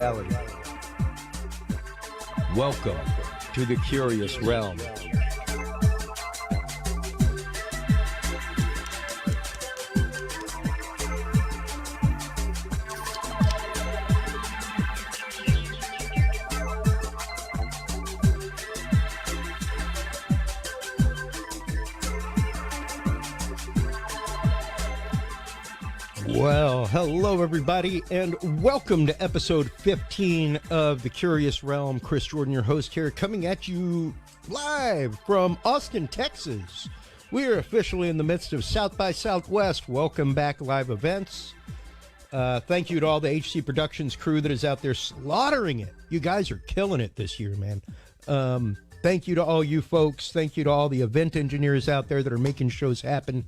reality. Welcome to the Curious Realm. Well, hello everybody, and welcome to episode 15 of The Curious Realm. Chris Jordan, your host here, coming at you live from Austin, Texas. We are officially in the midst of South by Southwest. Welcome back, live events. Thank you to all the HC Productions crew that is out there slaughtering it. You guys are killing it this year, man. Thank you to all you folks. Thank you to all the event engineers out there that are making shows happen.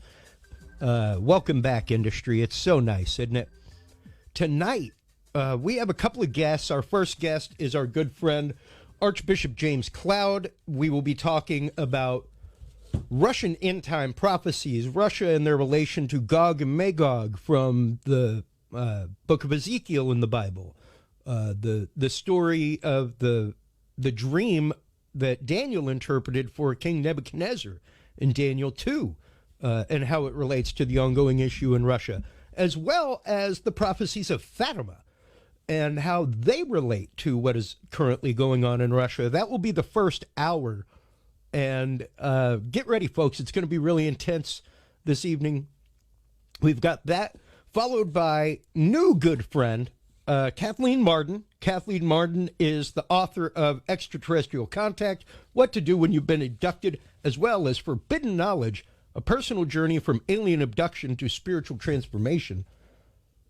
Welcome back, industry. It's so nice, isn't it? Tonight, we have a couple of guests. Our first guest is our good friend, Archbishop James Cloud. We will be talking about Russian end-time prophecies, Russia and their relation to Gog and Magog from the book of Ezekiel in the Bible. The story of the dream that Daniel interpreted for King Nebuchadnezzar in Daniel 2. And how it relates to the ongoing issue in Russia, as well as the prophecies of Fatima and how they relate to what is currently going on in Russia. That will be the first hour. And get ready, folks. It's going to be really intense this evening. We've got that, followed by new good friend, Kathleen Marden. Kathleen Marden is the author of Extraterrestrial Contact, What to Do When You've Been Abducted, as well as Forbidden Knowledge, a personal journey from alien abduction to spiritual transformation.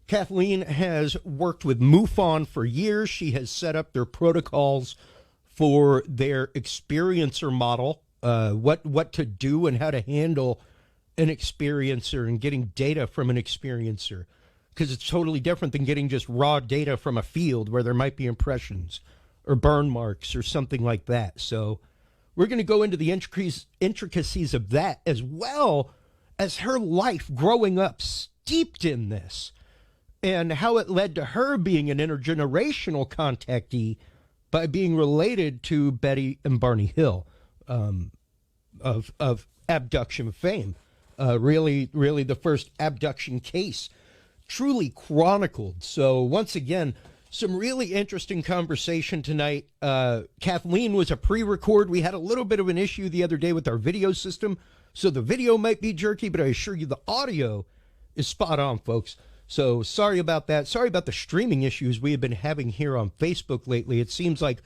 Kathleen has worked with MUFON for years. She has set up their protocols for their experiencer model, what to do and how to handle an experiencer and getting data from an experiencer, because it's totally different than getting just raw data from a field where there might be impressions or burn marks or something like that. So we're going to go into the intricacies of that, as well as her life growing up steeped in this and how it led to her being an intergenerational contactee by being related to Betty and Barney Hill of abduction fame. Really the first abduction case truly chronicled. So once again, some really interesting conversation tonight. Kathleen was a pre-record. We had a little bit of an issue the other day with our video system, so the video might be jerky, but I assure you the audio is spot on, folks. So sorry about that. Sorry about the streaming issues we have been having here on Facebook lately. It seems like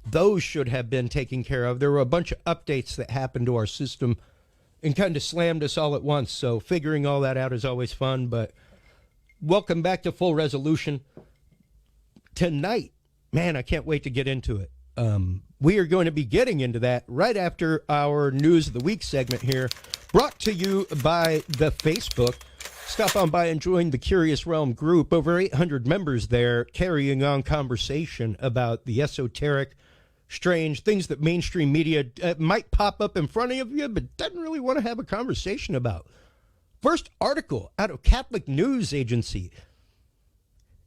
those should have been taken care of. There were a bunch of updates that happened to our system and kind of slammed us all at once, so figuring all that out is always fun, but welcome back to Full Resolution. Tonight, man, I can't wait to get into it. We are going to be getting into that right after our News of the Week segment here, brought to you by the Facebook. Stop on by and join the Curious Realm group. Over 800 members there carrying on conversation about the esoteric, strange, things that mainstream media might pop up in front of you, but doesn't really want to have a conversation about. First article out of Catholic News Agency.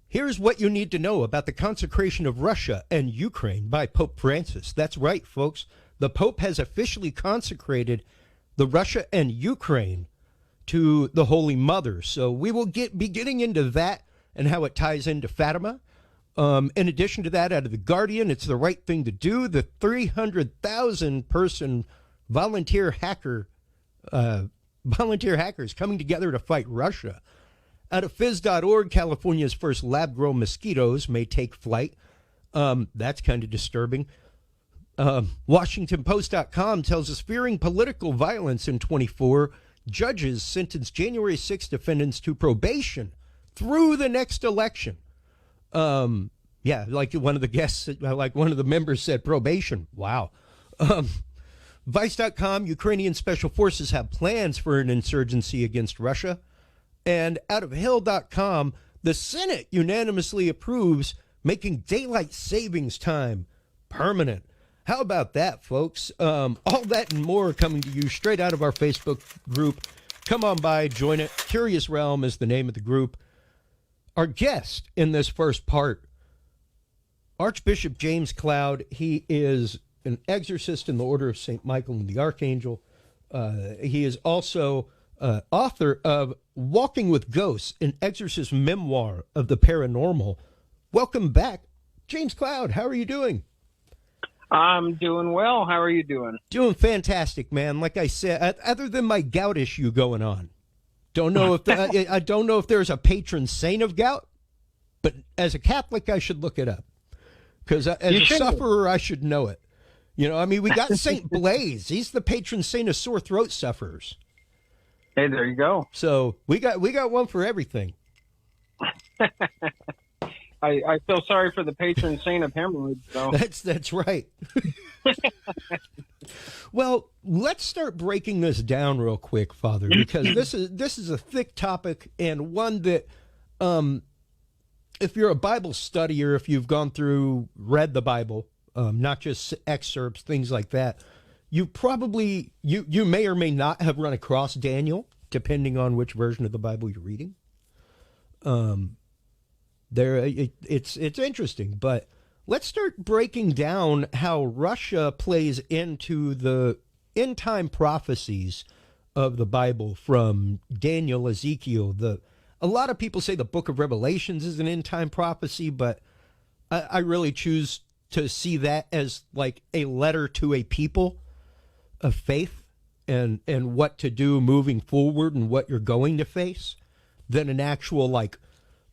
Here's what you need to know about the consecration of Russia and Ukraine by Pope Francis. That's right, folks. The Pope has officially consecrated the Russia and Ukraine to the Holy Mother. So we will be getting into that and how it ties into Fatima. In addition to that, out of The Guardian, it's the right thing to do. The 300,000 person volunteer hackers coming together to fight Russia. Out of phys.org, California's first lab-grown mosquitoes may take flight. That's kind of disturbing. WashingtonPost.com tells us fearing political violence in 24, judges sentence January 6 defendants to probation through the next election. Yeah, like one of the guests, like one of the members said, probation. Wow. Vice.com, Ukrainian special forces have plans for an insurgency against Russia. And out of Hill.com, the Senate unanimously approves making daylight savings time permanent. How about that, folks? All that and more coming to you straight out of our Facebook group. Come on by, join it. Curious Realm is the name of the group. Our guest in this first part Archbishop James Cloud. He is an exorcist in the Order of St. Michael and the Archangel. He is also author of Walking with Ghosts, an exorcist memoir of the paranormal. Welcome back, James Cloud. How are you doing? I'm doing well. How are you doing? Doing fantastic, man. Like I said, other than my gout issue going on, don't know if I don't know if there's a patron saint of gout, but as a Catholic, I should look it up because as a sufferer, I should know it. You know, I mean, we got Saint Blaise. He's the patron saint of sore throat sufferers. Hey, there you go. So we got one for everything. I feel sorry for the patron saint of hemorrhoids, though. That's right. Well, let's start breaking this down real quick, Father, because this is a thick topic and one that, if you're a Bible studier, if you've gone through, read the Bible, not just excerpts, things like that, you probably you may or may not have run across Daniel, depending on which version of the Bible you're reading. It's interesting, but let's start breaking down how Russia plays into the end time prophecies of the Bible from Daniel, Ezekiel. A lot of people say the Book of Revelations is an end time prophecy, but I really choose to see that as like a letter to a people of faith and what to do moving forward and what you're going to face than an actual like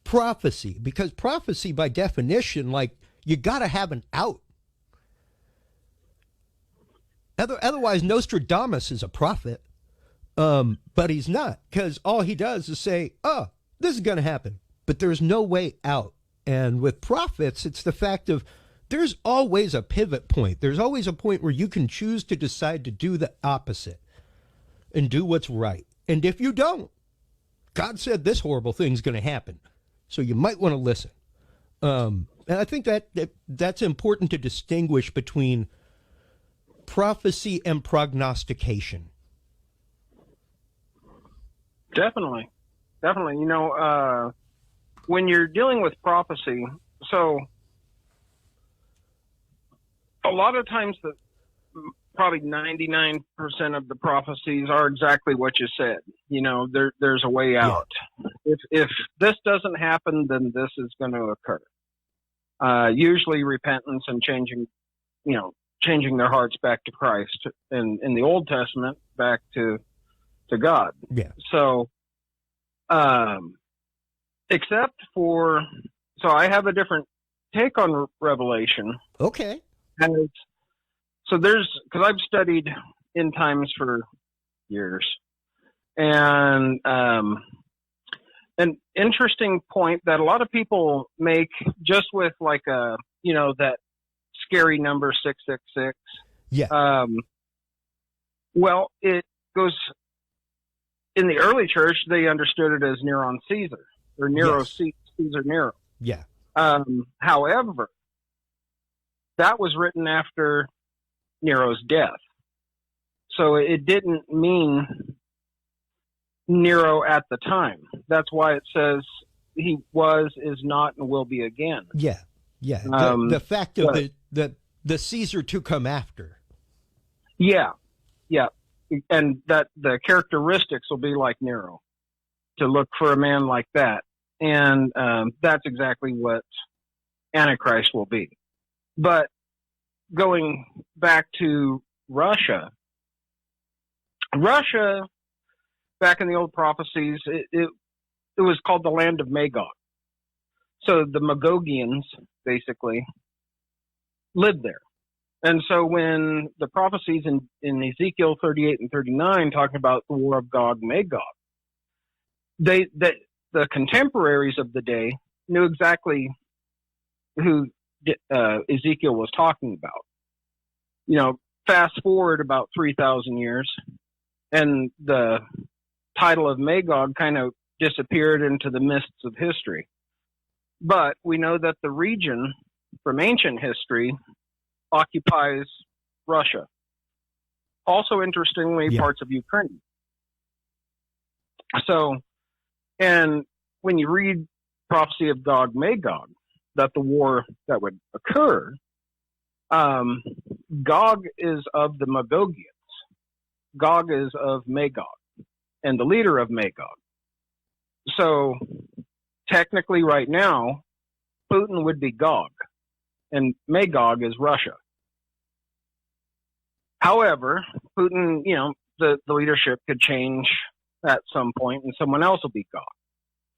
prophecy, because prophecy by definition, like, you got to have an out. Otherwise, Nostradamus is a prophet, but he's not, because all he does is say, oh, this is going to happen, but there's no way out. And with prophets, it's the fact of there's always a pivot point. There's always a point where you can choose to decide to do the opposite and do what's right. And if you don't, God said this horrible thing's going to happen. So you might want to listen. And I think that's important to distinguish between prophecy and prognostication. Definitely. You know, when you're dealing with prophecy, so a lot of times probably 99% of the prophecies are exactly what you said. You know, there's a way out. Yeah. If this doesn't happen, then this is going to occur. Usually repentance and changing their hearts back to Christ. In the Old Testament, back to God. Yeah. So, except for, so I have a different take on Revelation. Okay. And so because I've studied end times for years, and an interesting point that a lot of people make just with like that scary number 666. Yeah. Well, it goes in the early church. They understood it as Neron Caesar or Nero. Yes. Caesar Nero. Yeah. However, that was written after Nero's death. So it didn't mean Nero at the time. That's why it says he was, is not, and will be again. Yeah. Yeah. The fact of the Caesar to come after. Yeah. Yeah. And that the characteristics will be like Nero, to look for a man like that. And that's exactly what Antichrist will be. But going back to Russia, back in the old prophecies, it was called the land of Magog. So the Magogians basically lived there. And so when the prophecies in Ezekiel 38 and 39 talking about the war of Gog and Magog, the contemporaries of the day knew exactly who Ezekiel was talking about. You know, fast forward about 3,000 years, and the title of Magog kind of disappeared into the mists of history. But we know that the region from ancient history occupies Russia. Also, interestingly, parts of Ukraine. So, and when you read prophecy of Gog Magog, that the war that would occur, Gog is of the Magogians. Gog is of Magog and the leader of Magog. So technically right now, Putin would be Gog and Magog is Russia. However, Putin, the leadership could change at some point and someone else will be Gog.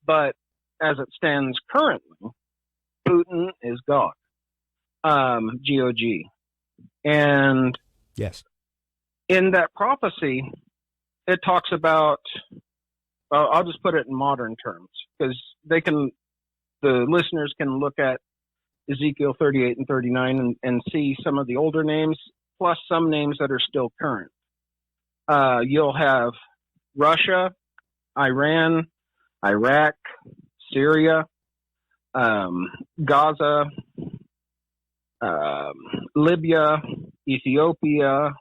But as it stands currently, Putin is Gog, G-O-G. And yes, in that prophecy, it talks about, I'll just put it in modern terms because the listeners can look at Ezekiel 38 and 39 and see some of the older names, plus some names that are still current. You'll have Russia, Iran, Iraq, Syria, Gaza, Libya, Ethiopia,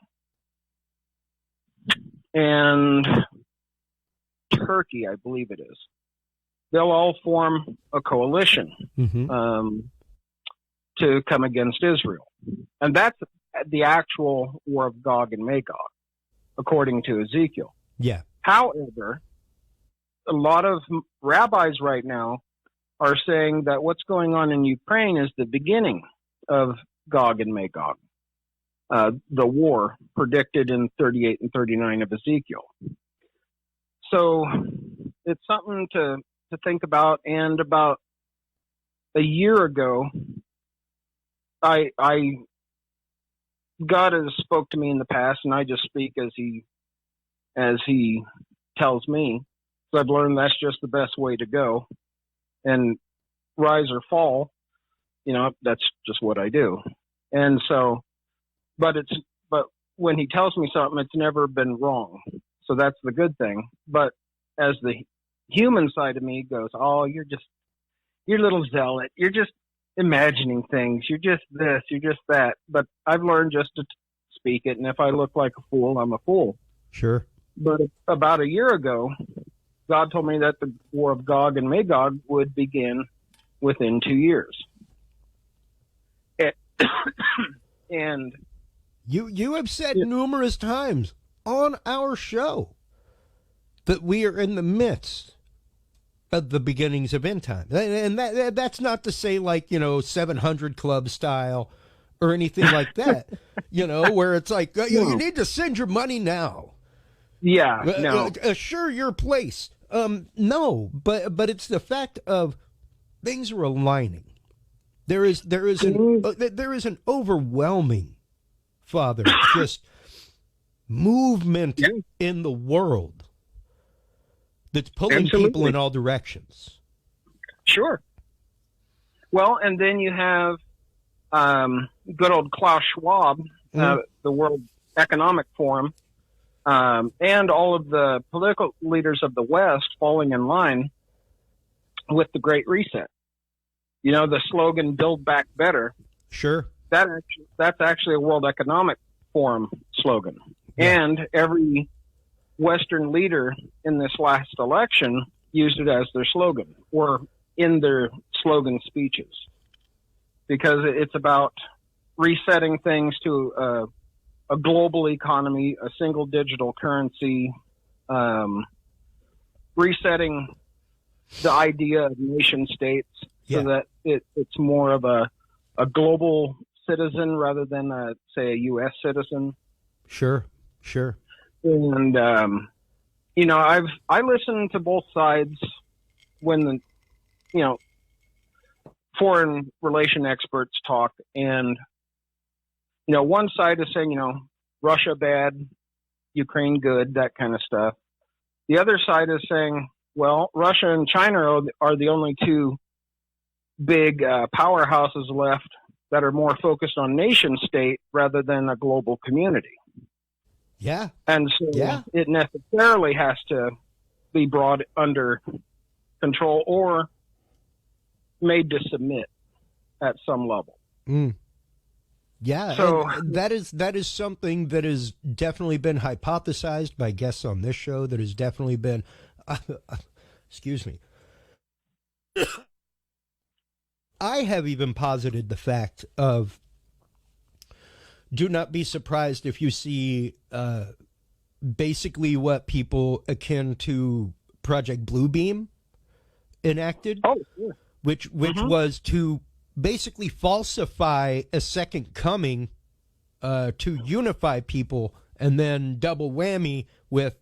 and Turkey, I believe it is. They'll all form a coalition to come against Israel. And that's the actual war of Gog and Magog, according to Ezekiel. Yeah. However, a lot of rabbis right now are saying that what's going on in Ukraine is the beginning of Gog and Magog, the war predicted in 38 and 39 of Ezekiel. So it's something to think about. And about a year ago, God has spoke to me in the past, and I just speak as he tells me. So I've learned that's just the best way to go. And rise or fall, that's just what I do. And so, but when he tells me something, it's never been wrong. So that's the good thing. But as the human side of me goes, oh, you're a little zealot. You're just imagining things. You're just this, you're just that. But I've learned just to speak it. And if I look like a fool, I'm a fool. Sure. But about a year ago, God told me that the war of Gog and Magog would begin within 2 years. And you have said numerous times on our show that we are in the midst of the beginnings of end time. And that's not to say 700 Club style or anything like that, where it's like, you need to send your money now. Yeah, no. Assure your place. No, but it's the fact of things are aligning. There is an overwhelming, Father, just movement in the world that's pulling people in all directions. Sure. Well, and then you have good old Klaus Schwab, the World Economic Forum, and all of the political leaders of the West falling in line with the Great Reset. The slogan "Build Back Better." Sure. That's actually a World Economic Forum slogan. Yeah. And every Western leader in this last election used it as their slogan or in their slogan speeches, because it's about resetting things to a global economy, a single digital currency, resetting the idea of nation states so that it's more of a global citizen rather than say a U.S. citizen. Sure. And I listen to both sides when the foreign relation experts talk, and one side is saying Russia bad, Ukraine good, that kind of stuff. The other side is saying, well, Russia and China are the only two big powerhouses left that are more focused on nation state rather than a global community. Yeah. And so it necessarily has to be brought under control or made to submit at some level. Yeah, so that is something that has definitely been hypothesized by guests on this show, that has definitely been excuse me. I have even posited the fact of, do not be surprised if you see basically what people akin to Project Bluebeam enacted, which was to basically falsify a second coming to unify people, and then double whammy with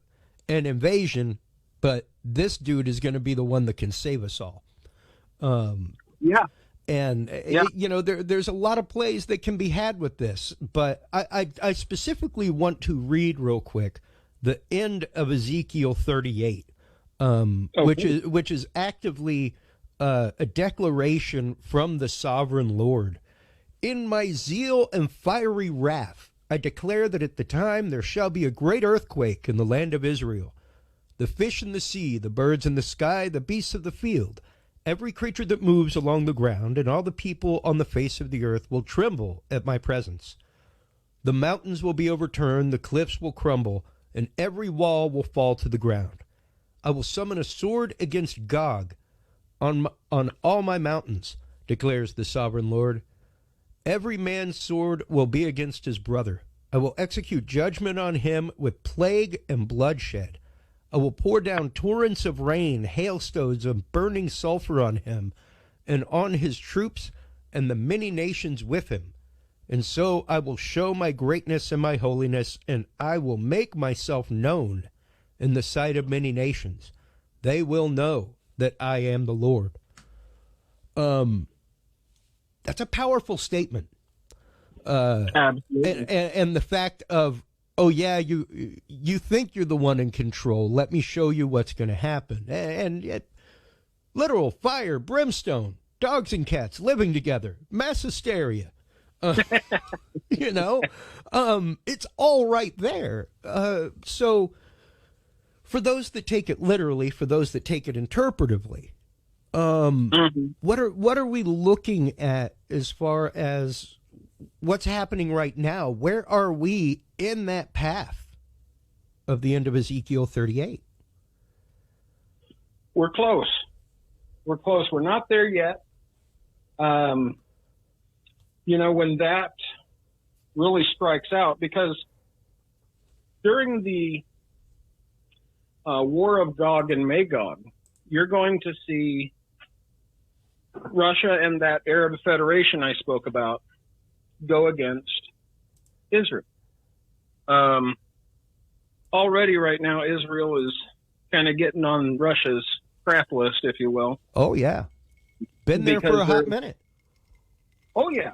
an invasion. But this dude is going to be the one that can save us all. And you know, there's a lot of plays that can be had with this, but I specifically want to read real quick the end of Ezekiel 38, which is actively a declaration from the sovereign Lord. In my zeal and fiery wrath, I declare that at the time there shall be a great earthquake in the land of Israel. The fish in the sea, the birds in the sky, the beasts of the field, every creature that moves along the ground, and all the people on the face of the earth will tremble at my presence. The mountains will be overturned, the cliffs will crumble, and every wall will fall to the ground. I will summon a sword against Gog on all my mountains, declares the sovereign Lord. Every man's sword will be against his brother. I will execute judgment on him with plague and bloodshed. I will pour down torrents of rain, hailstones, and burning sulfur on him, and on his troops, and the many nations with him. And so I will show my greatness and my holiness, and I will make myself known in the sight of many nations. They will know that I am the Lord. That's a powerful statement. Absolutely. And the fact of, oh yeah, you think you're the one in control. Let me show you what's going to happen. And yet, literal fire, brimstone, dogs and cats living together, mass hysteria. You know, it's all right there. So for those that take it literally, for those that take it interpretively, what are we looking at as far as what's happening right now? Where are we in that path of the end of Ezekiel 38? We're close. We're close. We're not there yet. You know, when that really strikes out, because during the War of Gog and Magog, you're going to see Russia and that Arab Federation I spoke about go against Israel. Already right now, Israel is kind of getting on Russia's crap list, if you will. Oh, yeah. Been there for a hot minute. Oh, yeah.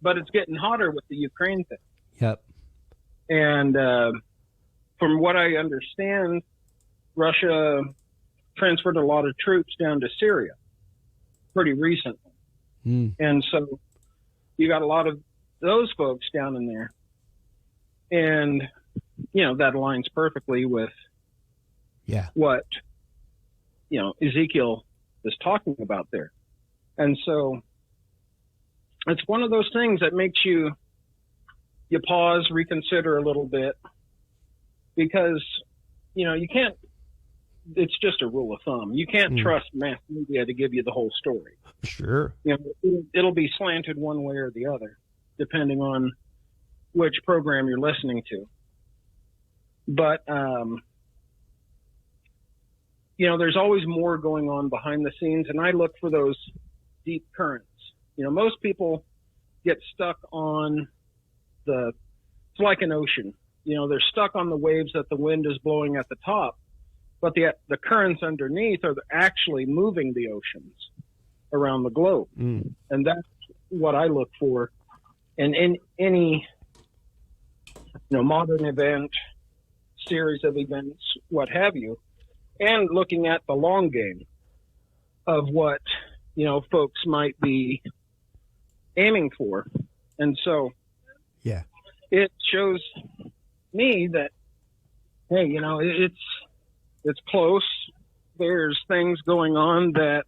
But it's getting hotter with the Ukraine thing. Yep. And from what I understand, Russia transferred a lot of troops down to Syria pretty recently. And so you got a lot of those folks down in there. And, you know, that aligns perfectly with what, you know, Ezekiel is talking about there. And so it's one of those things that makes you pause, reconsider a little bit, because, you know, you can't, it's just a rule of thumb. You can't trust mass media to give you the whole story. Sure. You know, it'll be slanted one way or the other, depending on which program you're listening to. But, you know, there's always more going on behind the scenes, and I look for those deep currents. You know, most people get stuck on it's like an ocean. You know, they're stuck on the waves that the wind is blowing at the top, but the currents underneath are actually moving the oceans around the globe. And that's what I look for in any, you know, modern event, series of events, what have you, and looking at the long game of what, you know, folks might be aiming for. And so it shows me that, hey, you know, it's close. There's things going on that,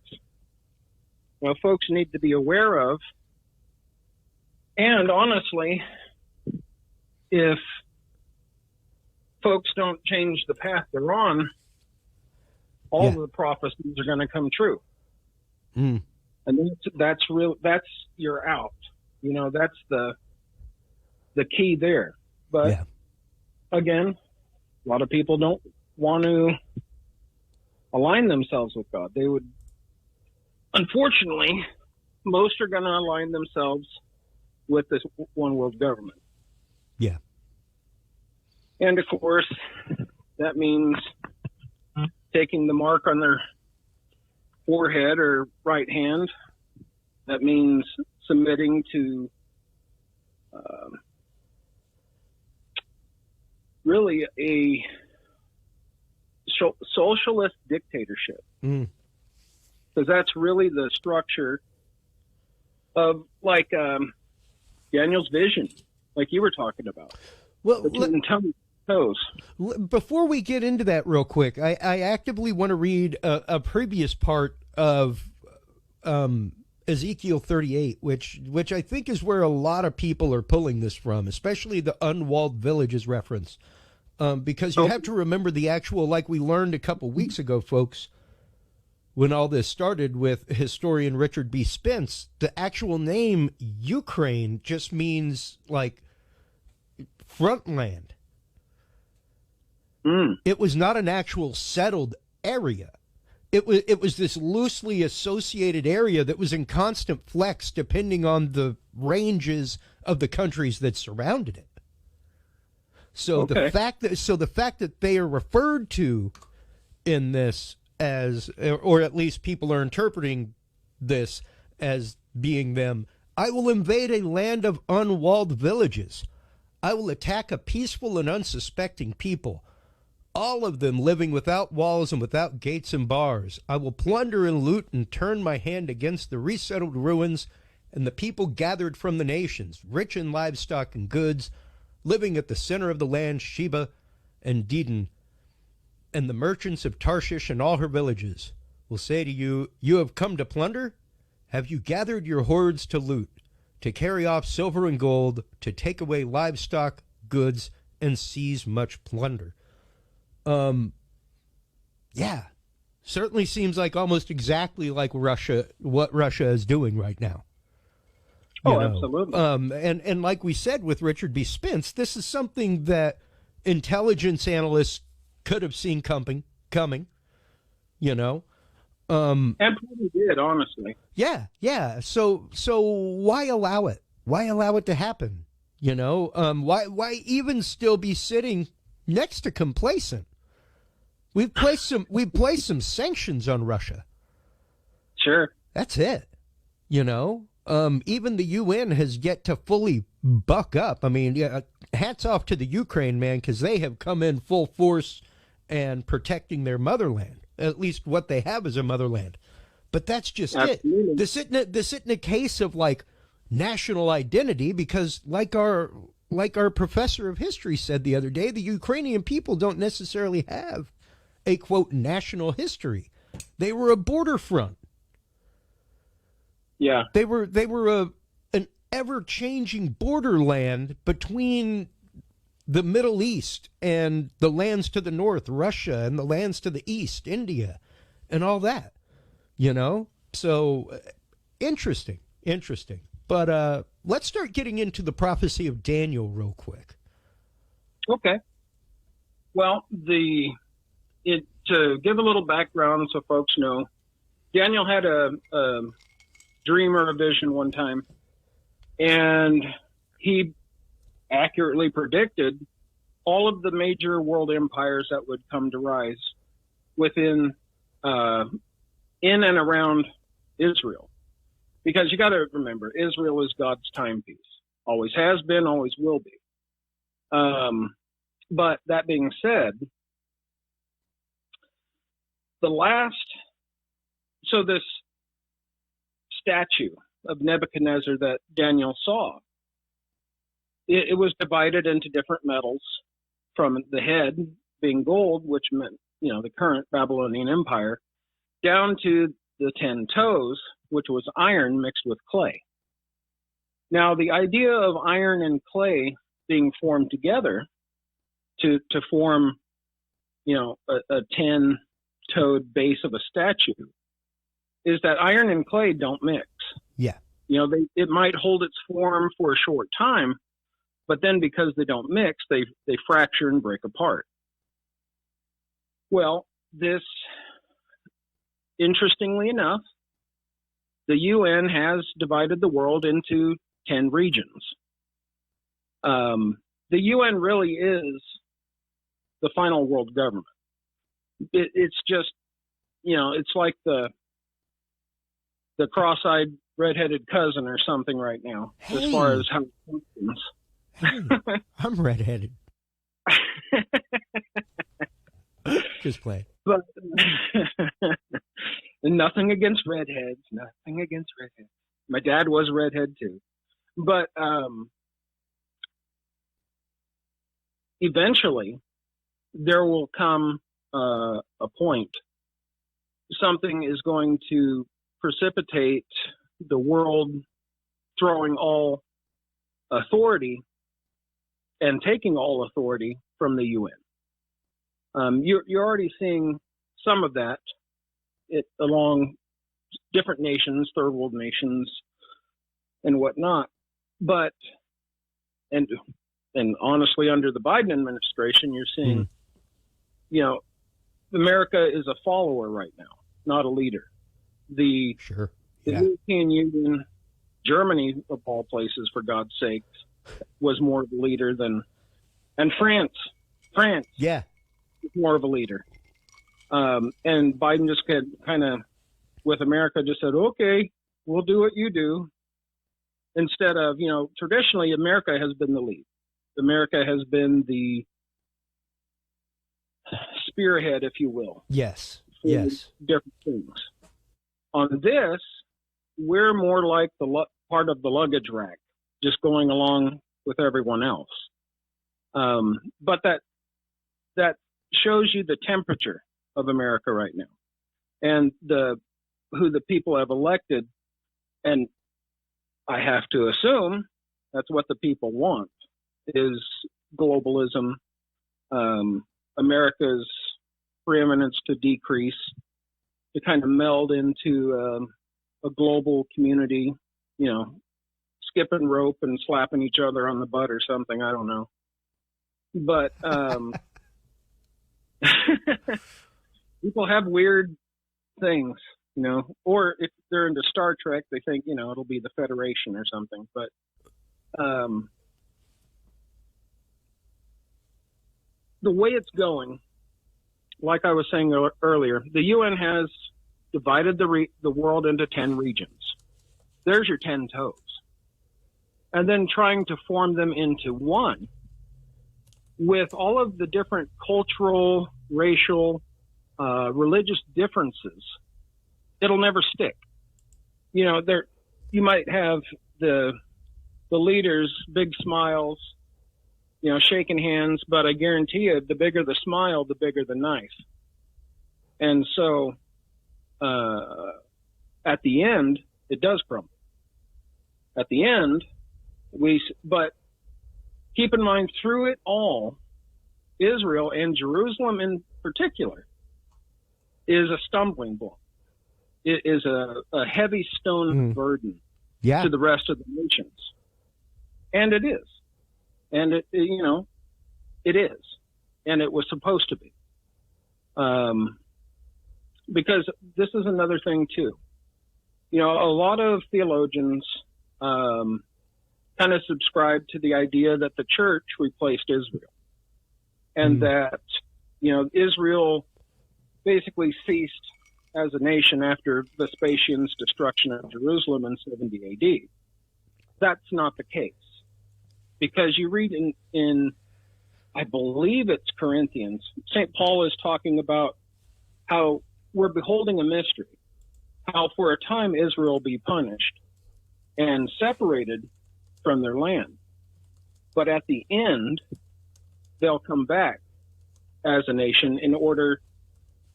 you know, folks need to be aware of. And honestly, if folks don't change the path they're on, all of the prophecies are going to come true. And that's real. That's you're out. You know, that's the key there. But Yeah. again, a lot of people don't want to align themselves with God. They would, unfortunately, most are going to align themselves with this one world government. Yeah. And of course, that means taking the mark on their forehead or right hand. That means submitting to really a socialist dictatorship. Because that's really the structure of, like, Daniel's vision, like you were talking about. Well, before we get into that real quick, I actively want to read a previous part of Ezekiel 38, which I think is where a lot of people are pulling this from, especially the unwalled villages reference. Because you have to remember the actual, like we learned a couple weeks ago, folks, when all this started with historian Richard B. Spence, the actual name Ukraine just means, like, front land. It was not an actual settled area. It was this loosely associated area that was in constant flex depending on the ranges of the countries that surrounded it. So the fact that they are referred to in this as, or at least people are interpreting this as being them, I will invade a land of unwalled villages. I will attack a peaceful and unsuspecting people, all of them living without walls and without gates and bars. I will plunder and loot and turn my hand against the resettled ruins and the people gathered from the nations, rich in livestock and goods, living at the center of the land, Sheba and Dedan. And the merchants of Tarshish and all her villages will say to you, you have come to plunder? Have you gathered your hoards to loot, to carry off silver and gold, to take away livestock, goods, and seize much plunder? Yeah, certainly seems like almost exactly like Russia, what Russia is doing right now. Absolutely. And like we said with Richard B. Spence, this is something that intelligence analysts could have seen coming, you know. And probably did, honestly. Yeah. So why allow it? Why allow it to happen? You know, why even still be sitting next to complacent? We've placed some sanctions on Russia. Sure. That's it. You know, even the UN has yet to fully buck up. I mean, yeah, hats off to the Ukraine, man, because they have come in full force and protecting their motherland, at least what they have as a motherland. But that's just Absolutely. it. This isn't a case of, like, national identity, because like our professor of history said the other day, the Ukrainian people don't necessarily have a, quote, national history. They were a border front. Yeah. They were an ever-changing borderland between the Middle East and the lands to the north, Russia, and the lands to the east, India, and all that, you know? So, interesting. But let's start getting into the prophecy of Daniel real quick. Okay. Well, to give a little background so folks know, Daniel had a dream or a vision one time, and he accurately predicted all of the major world empires that would come to rise within, in and around Israel. Because you got to remember, Israel is God's timepiece. Always has been, always will be. But that being said, this statue of Nebuchadnezzar that Daniel saw, it was divided into different metals, from the head being gold, which meant, the current Babylonian Empire, down to the 10 toes, which was iron mixed with clay. Now, the idea of iron and clay being formed together to form, a 10-toed base of a statue is that iron and clay don't mix. Yeah. It might hold its form for a short time, but then because they don't mix, they fracture and break apart. Well, this, interestingly enough, the UN has divided the world into 10 regions. The UN really is the final world government. It's just, it's like the cross-eyed redheaded cousin or something right now, as far as how it functions. Hey, I'm redheaded. Just play. But nothing against redheads. Nothing against redheads. My dad was a redhead too. But eventually, there will come a point. Something is going to precipitate the world throwing all authority and taking all authority from the UN. You're already seeing some of that along different nations, third world nations, and whatnot. But and honestly, under the Biden administration, you're seeing, America is a follower right now, not a leader. The European Union, Germany of all places, for God's sake, was more of a leader and France, yeah, more of a leader. And Biden just kind of, with America, just said, okay, we'll do what you do. Instead of, traditionally, America has been the lead. America has been the spearhead, if you will. Yes. Different things. On this, we're more like the part of the luggage rack, just going along with everyone else. But that shows you the temperature of America right now, and who the people have elected. And I have to assume that's what the people want, is globalism, America's preeminence to decrease, to kind of meld into a global community, skipping rope and slapping each other on the butt or something. I don't know. But people have weird things, or if they're into Star Trek, they think, it'll be the Federation or something. But the way it's going, like I was saying earlier, the UN has divided the world into 10 regions. There's your 10 toes. And then trying to form them into one with all of the different cultural, racial, religious differences, it'll never stick. You might have the leaders, big smiles, shaking hands, but I guarantee you, the bigger the smile, the bigger the knife. And so, at the end, it does crumble. At the end, but keep in mind, through it all, Israel, and Jerusalem in particular, is a stumbling block. It is a heavy stone burden to the rest of the nations. And it is. And it is. And it was supposed to be. Because this is another thing too. A lot of theologians kind of subscribe to the idea that the church replaced Israel. And that, Israel basically ceased as a nation after Vespasian's destruction of Jerusalem in 70 AD. That's not the case. Because you read in I believe it's Corinthians, St. Paul is talking about how we're beholding a mystery, how for a time Israel will be punished and separated from their land. But at the end, they'll come back as a nation in order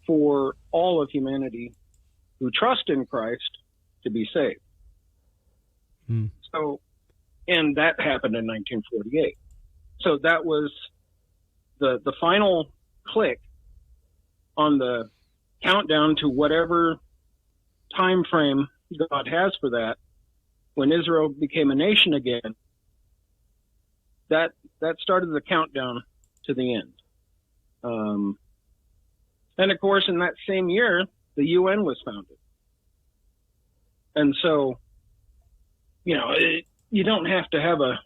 for all of humanity who trust in Christ to be saved. So, and that happened in 1948. So that was the final click on the countdown to whatever time frame God has for that, when Israel became a nation again, that started the countdown to the end. And of course, in that same year, the UN was founded. And so, you don't have to have a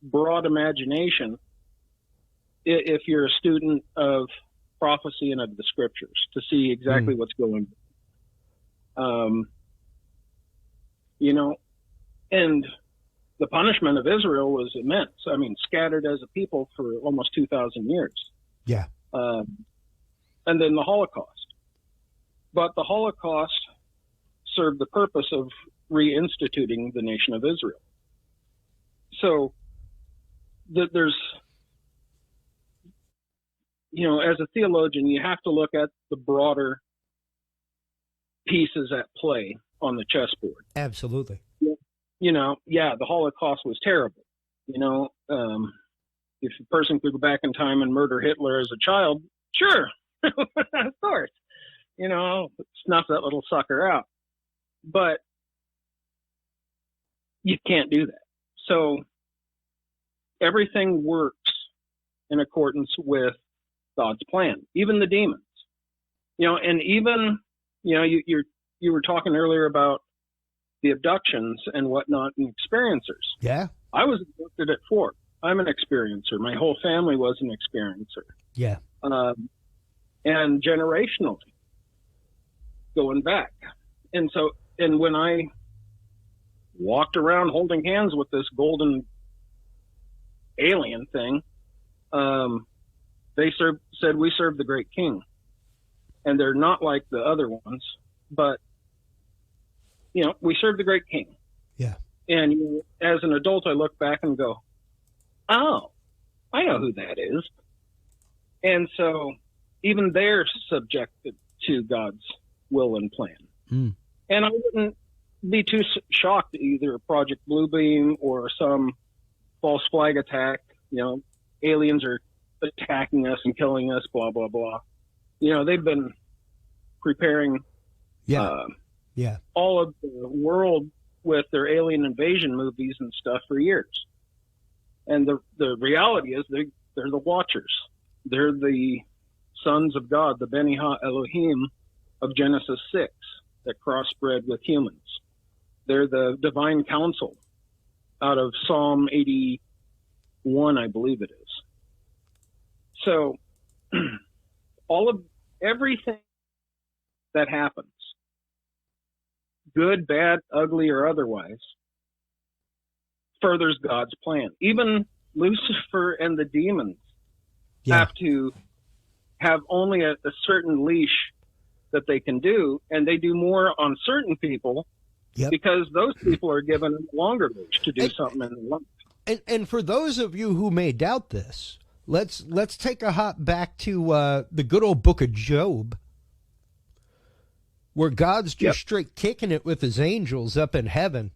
broad imagination if you're a student of prophecy and of the scriptures to see exactly what's going on. And the punishment of Israel was immense. I mean, scattered as a people for almost 2,000 years. Yeah. And then the Holocaust. But the Holocaust served the purpose of reinstituting the nation of Israel. So there's, as a theologian, you have to look at the broader pieces at play on the chessboard. Absolutely. The Holocaust was terrible. If a person could go back in time and murder Hitler as a child, sure, of course, snuff that little sucker out. But you can't do that. So everything works in accordance with God's plan, even the demons. And even, you were talking earlier about the abductions and whatnot and experiencers. Yeah. I was abducted at 4. I'm an experiencer. My whole family was an experiencer. Yeah. And generationally, going back. And when I walked around holding hands with this golden alien thing, they said we serve the great king. And they're not like the other ones, but we serve the great king. Yeah. And as an adult, I look back and go, oh, I know who that is. And so even they're subjected to God's will and plan. And I wouldn't be too shocked at either Project Bluebeam or some false flag attack. Aliens are attacking us and killing us, blah, blah, blah. They've been preparing all of the world with their alien invasion movies and stuff for years. And the reality is they're the watchers. They're the sons of God, the Beni Ha-Elohim of Genesis 6 that crossbred with humans. They're the divine council out of Psalm 81, I believe it is. So everything that happens, good, bad, ugly, or otherwise, furthers God's plan. Even Lucifer and the demons have to have only a certain leash that they can do, and they do more on certain people because those people are given a longer leash to do something in their life. And for those of you who may doubt this, let's take a hop back to the good old book of Job, where God's just straight kicking it with his angels up in heaven,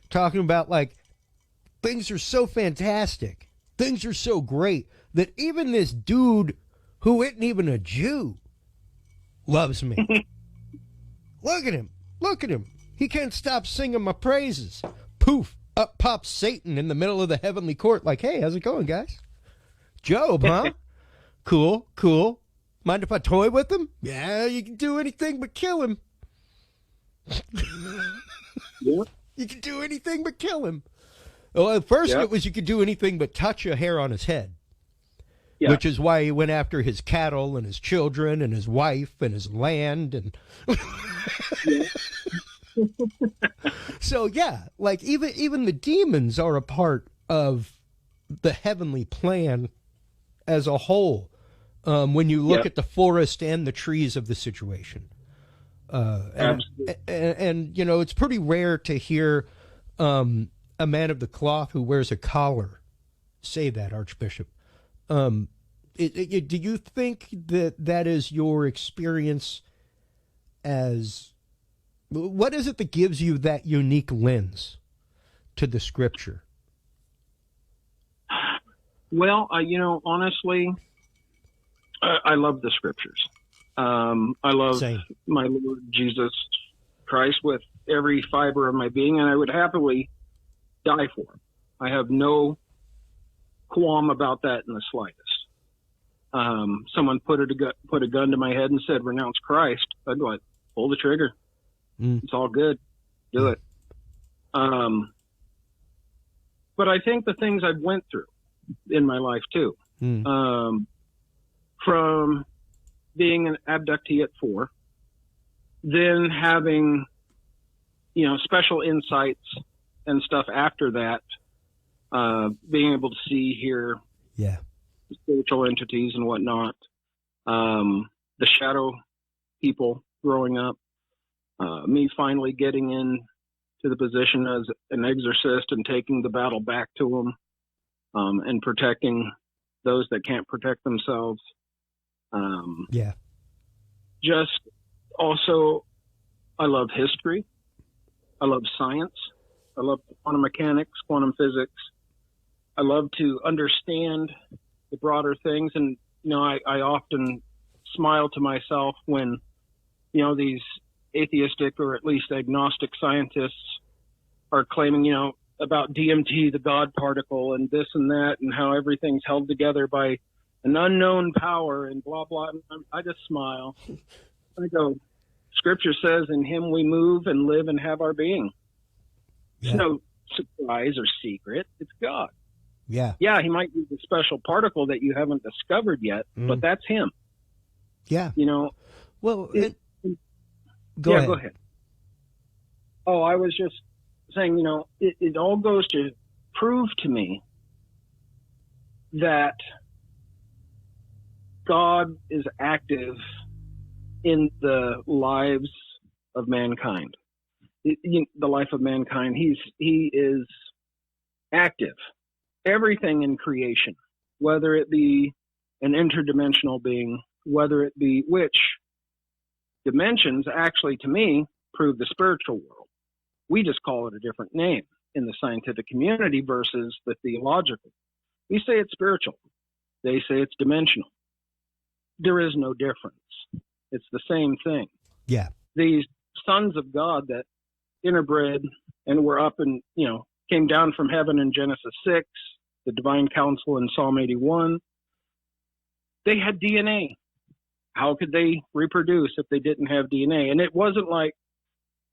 talking about things are so fantastic, things are so great that even this dude who isn't even a Jew loves me. Look at him. He can't stop singing my praises. Poof, up pops Satan in the middle of the heavenly court hey, how's it going, guys? Job, huh? Cool. Mind if I toy with him? Yeah, you can do anything but kill him. You can do anything but kill him. Well, at first it was you could do anything but touch a hair on his head. Yeah. Which is why he went after his cattle and his children and his wife and his land. And so, even the demons are a part of the heavenly plan as a whole when you look at the forest and the trees of the situation. And it's pretty rare to hear a man of the cloth who wears a collar say that, Archbishop. Do you think that is your experience as, what is it that gives you that unique lens to the scripture? Well, honestly, I love the scriptures. I love my Lord Jesus Christ with every fiber of my being, and I would happily die for him. I have no qualm about that in the slightest. Someone put a gun to my head and said, "Renounce Christ." I'd like, pull the trigger. It's all good. Do it. But I think the things I've went through in my life too, from being an abductee at 4, then having, special insights and stuff after that, being able to see, hear, spiritual entities and whatnot, the shadow people growing up, me finally getting in to the position as an exorcist and taking the battle back to them, and protecting those that can't protect themselves. Just also, I love history. I love science. I love quantum mechanics, quantum physics. I love to understand the broader things. And, I often smile to myself when, these atheistic or at least agnostic scientists are claiming, about DMT, the God particle, and this and that, and how everything's held together by an unknown power and blah, blah. And I just smile. I go, Scripture says, in him we move and live and have our being. It's no surprise or secret. It's God. Yeah, he might be the special particle that you haven't discovered yet, but that's him. Yeah. Well, go ahead. Oh, I was just saying, it all goes to prove to me that God is active in the lives of mankind. The life of mankind. He is active. Everything in creation, whether it be an interdimensional being, whether it be which dimensions actually, to me, prove the spiritual world. We just call it a different name in the scientific community versus the theological. We say it's spiritual. They say it's dimensional. There is no difference. It's the same thing. Yeah. These sons of God that interbred and were up and, came down from heaven in Genesis 6, the divine council in Psalm 81, they had DNA. How could they reproduce if they didn't have DNA? And it wasn't like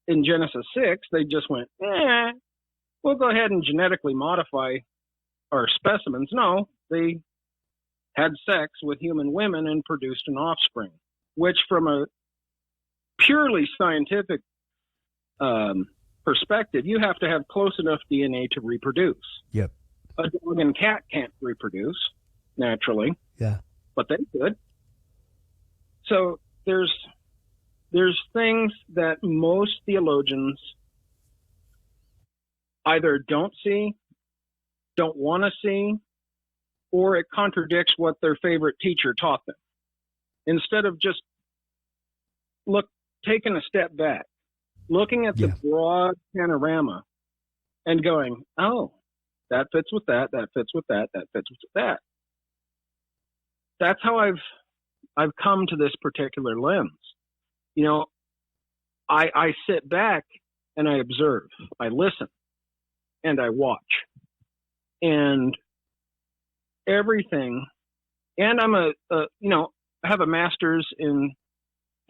in Genesis 6, they just went, we'll go ahead and genetically modify our specimens. No, they had sex with human women and produced an offspring, which from a purely scientific perspective, you have to have close enough DNA to reproduce. Yep. A dog and cat can't reproduce naturally. Yeah. But they could. So there's things that most theologians either don't see, don't want to see, or it contradicts what their favorite teacher taught them. Instead of just taking a step back, looking at the broad panorama and going, oh, that fits with that, that fits with that, that fits with that. That's how I've come to this particular lens. I sit back and I observe, I listen, and I watch. And everything, and I'm I have a master's in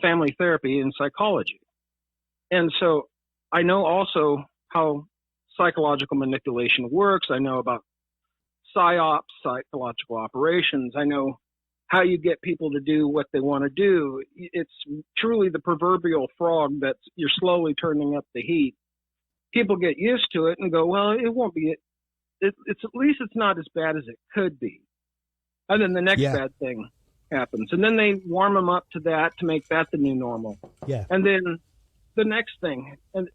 family therapy and psychology. And so I know also how psychological manipulation works. I know about psyops, psychological operations. I know how you get people to do what they want to do. It's truly the proverbial frog that you're slowly turning up the heat. People get used to it and go, well, it won't be, it's at least it's not as bad as it could be. And then the next bad thing happens. And then they warm them up to that to make that the new normal. Yeah. And then the next thing, and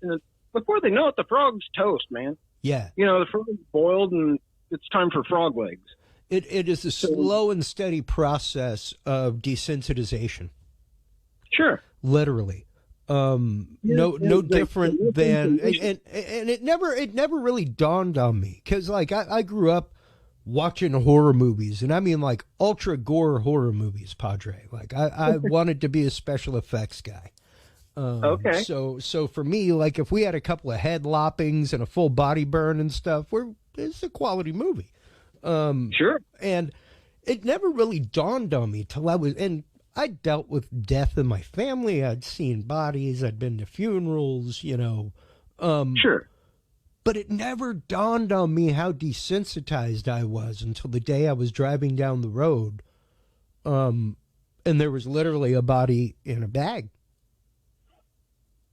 before they know it, the frog's toast, man. Yeah. The frog's boiled and it's time for frog legs. It is a slow and steady process of desensitization. Sure. Literally. No different than, and it never really dawned on me. 'Cause I grew up watching horror movies, and I mean ultra gore horror movies, Padre. I wanted to be a special effects guy. Okay. So for me, like if we had a couple of head loppings and a full body burn and stuff, it's a quality movie. Sure. And it never really dawned on me till I dealt with death in my family. I'd seen bodies. I'd been to funerals, you know. Sure. But it never dawned on me how desensitized I was until the day I was driving down the road. And there was literally a body in a bag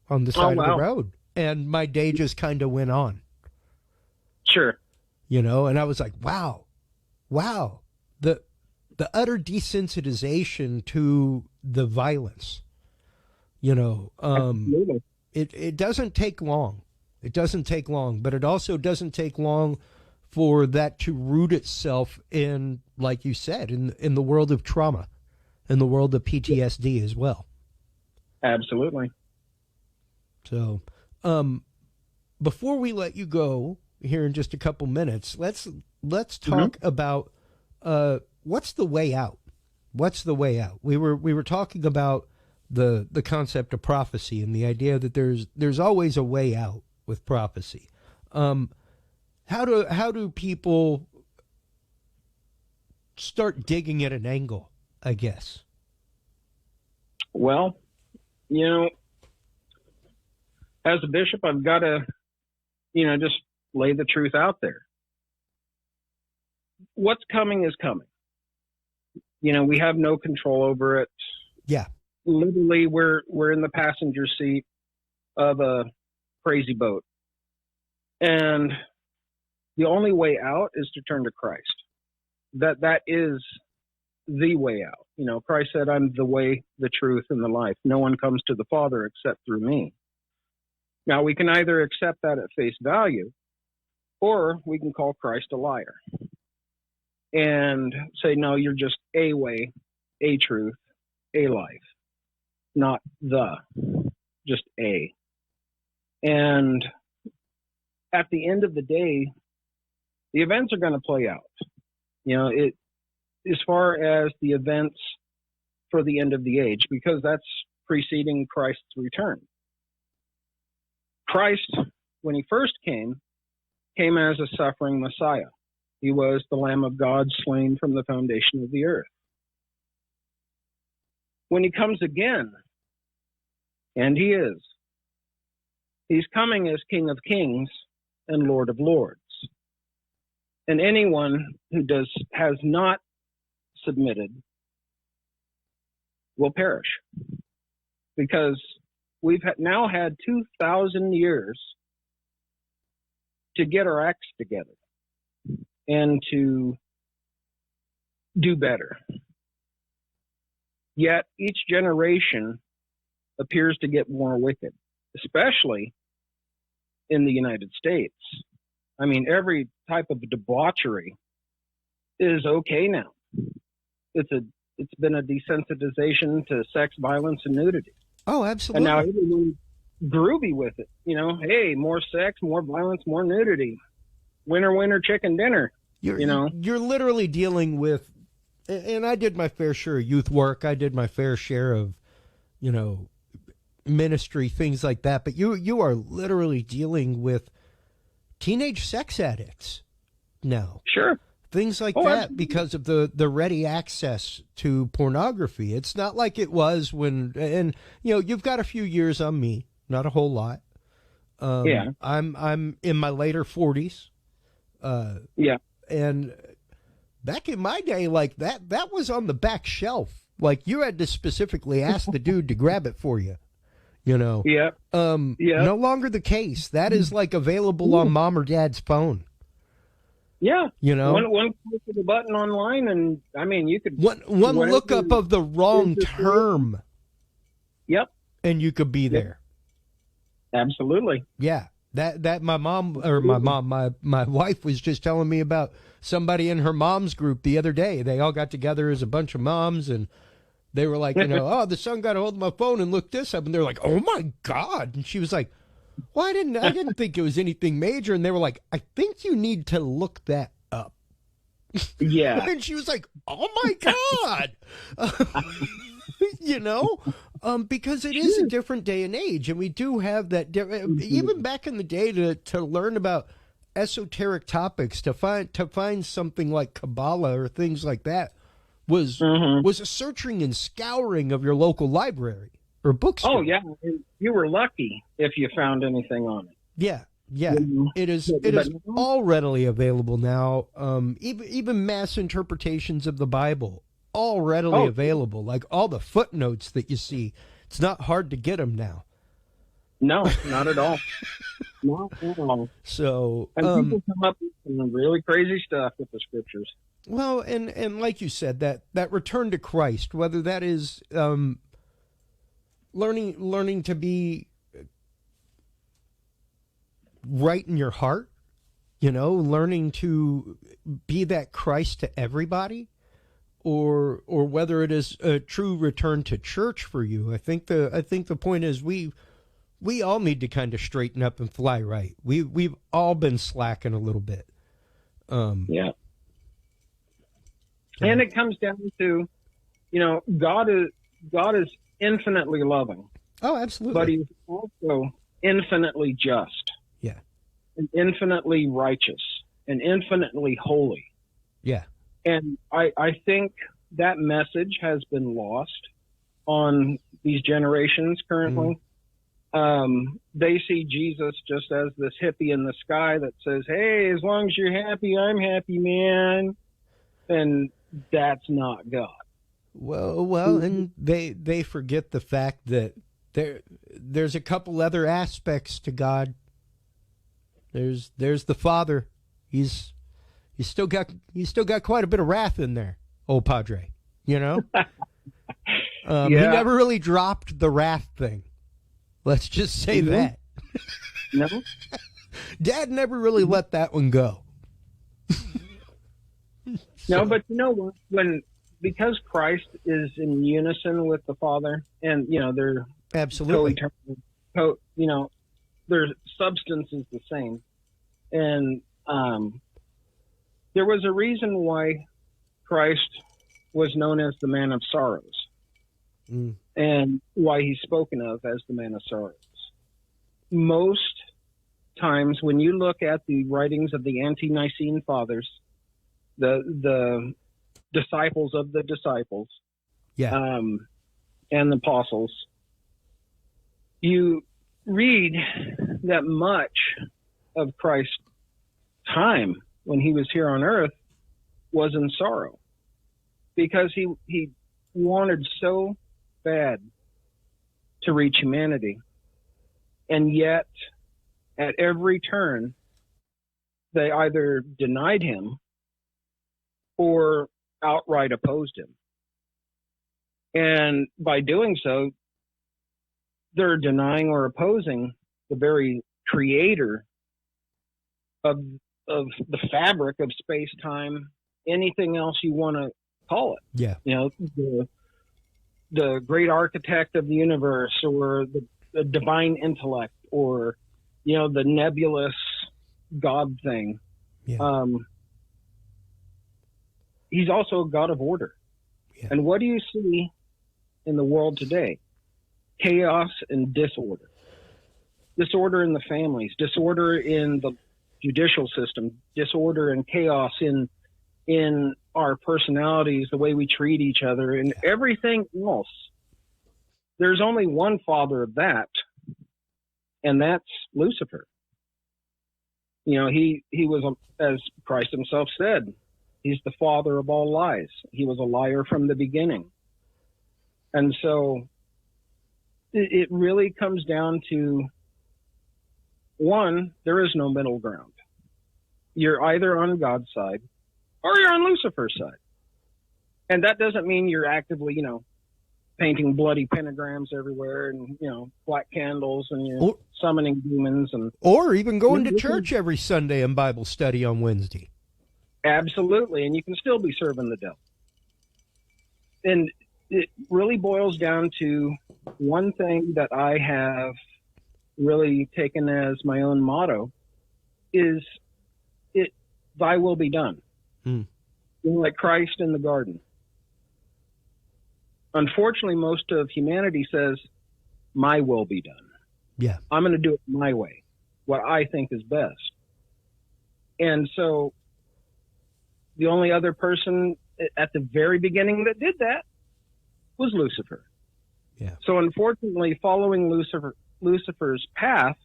on the side of the road. And my day just kind of went on. Sure. You know, and I was like, wow. The utter desensitization to the violence, you know, it doesn't take long. It doesn't take long, but it also doesn't take long for that to root itself in, like you said, in the world of trauma, in the world of PTSD as well. Absolutely. So, before we let you go here in just a couple minutes, let's talk about what's the way out. What's the way out? We were talking about the concept of prophecy and the idea that there's always a way out with prophecy. How do people start digging at an angle, I guess? Well, you know, as a bishop, I've got to, you know, just lay the truth out there. What's coming is coming. You know, we have no control over it. Yeah. Literally, we're in the passenger seat of a crazy boat. And the only way out is to turn to Christ. That is the way out. You know, Christ said, I'm the way, the truth, and the life. No one comes to the Father except through me. Now, we can either accept that at face value, or we can call Christ a liar and say, no, you're just a way, a truth, a life, not just a. And at the end of the day, the events are going to play out. You know, as far as the events for the end of the age, because that's preceding Christ's return. Christ, when he first came as a suffering Messiah. He was the Lamb of God slain from the foundation of the earth. When he comes again, and he is, he's coming as King of Kings and Lord of Lords. And anyone who has not submitted will perish, because we've now had 2,000 years to get our acts together and to do better. Yet each generation appears to get more wicked, especially in the United States. I mean, every type of debauchery is okay now. It's been a desensitization to sex, violence, and nudity. Oh, absolutely. And now everyone's groovy with it. You know, hey, more sex, more violence, more nudity. Winner, winner, chicken dinner. You're literally dealing with, and I did my fair share of youth work. I did my fair share of, you know, ministry, things like that. But you are literally dealing with teenage sex addicts now. Sure. Things like that because of the ready access to pornography. It's not like it was when, and you know, you've got a few years on me, not a whole lot. Yeah. I'm in my later 40s. Yeah. And back in my day, like that was on the back shelf. Like you had to specifically ask the dude to grab it for you. You know. Yeah. Yeah. No longer the case. That is like available on mom or dad's phone. Yeah. You know, one click of the button online, and I mean, you could one lookup of the wrong term. Yep. And you could be there. Absolutely. Yeah. That my wife was just telling me about somebody in her mom's group the other day. They all got together as a bunch of moms, and they were like, you know, oh, the son got a hold of my phone and looked this up, and they're like, oh my God. And she was like, well, I didn't think it was anything major. And they were like, I think you need to look that up. Yeah. And she was like, oh my God. You know, Because it is a different day and age, and we do have that. Even back in the day, to learn about esoteric topics, to find something like Kabbalah or things like that, was a searching and scouring of your local library or bookstore. Oh yeah, you were lucky if you found anything on it. Yeah. It is all readily available now. Even mass interpretations of the Bible, all readily available. Like all the footnotes that you see, it's not hard to get them now. No, not at all. Not at all. So, and people come up with some really crazy stuff with the scriptures. Well, and like you said, that return to Christ, whether that is learning to be right in your heart, learning to be that Christ to everybody, or whether it is a true return to church for you. I think the point is we all need to kind of straighten up and fly right. We've all been slacking a little bit. Yeah. And it comes down to, God is infinitely loving. Oh, absolutely. But he's also infinitely just. Yeah. And infinitely righteous and infinitely holy. Yeah. And I think that message has been lost on these generations currently. They see Jesus just as this hippie in the sky that says, hey, as long as you're happy, I'm happy, man. And that's not God. Well, and they forget the fact that there's a couple other aspects to God. There's the Father. He's still got quite a bit of wrath in there, old Padre. He never really dropped the wrath thing. Let's just say that. No. Dad never really let that one go. No, but you know what? Because Christ is in unison with the Father, and they're absolutely, their substance is the same, and there was a reason why Christ was known as the man of sorrows, and why he's spoken of as the man of sorrows. Most times, when you look at the writings of the ante-Nicene fathers, the disciples of the disciples, and the apostles, you read that much of Christ's time when he was here on earth was in sorrow, because he wanted so bad to reach humanity, and yet at every turn they either denied him or outright opposed him. And by doing so, they're denying or opposing the very creator of the fabric of space-time, anything else you want to call it. Yeah. The great architect of the universe, or the divine intellect, or, the nebulous God thing. Yeah. He's also a God of order. Yeah. And what do you see in the world today? Chaos and disorder. Disorder in the families, disorder in the judicial system, disorder and chaos in our personalities, the way we treat each other, and everything else. There's only one father of that, and that's Lucifer. He was, as Christ himself said, he's the father of all lies. He was a liar from the beginning. And so it really comes down to, one, there is no middle ground. You're either on God's side or you're on Lucifer's side. And that doesn't mean you're actively, painting bloody pentagrams everywhere and, black candles, and you're summoning demons, or even going to church every Sunday and Bible study on Wednesday. Absolutely. And you can still be serving the devil. And it really boils down to one thing that I have really taken as my own motto is thy will be done. Like Christ in the garden. unfortunately, most of humanity says, my will be done. Yeah. I'm going to do it my way, what I think is best. And so the only other person at the very beginning that did that was Lucifer. Yeah. So unfortunately, following Lucifer's path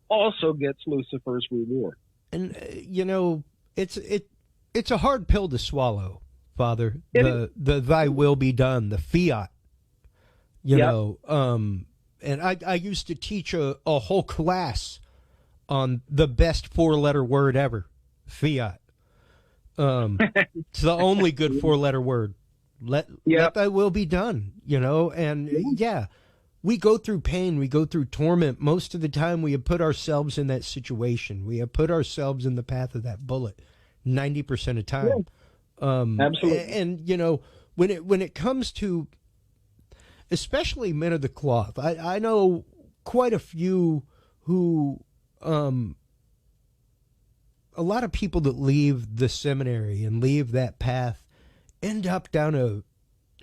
also gets Lucifer's reward. And it's a hard pill to swallow, Father. The thy will be done, the fiat. And I used to teach a whole class on the best 4-letter word ever, fiat. It's the only good 4-letter word. Let thy will be done, and we go through pain, we go through torment. Most of the time we have put ourselves in that situation. We have put ourselves in the path of that bullet 90% of the time. Yeah. Absolutely. And when it comes to especially men of the cloth, I know quite a few who a lot of people that leave the seminary and leave that path end up down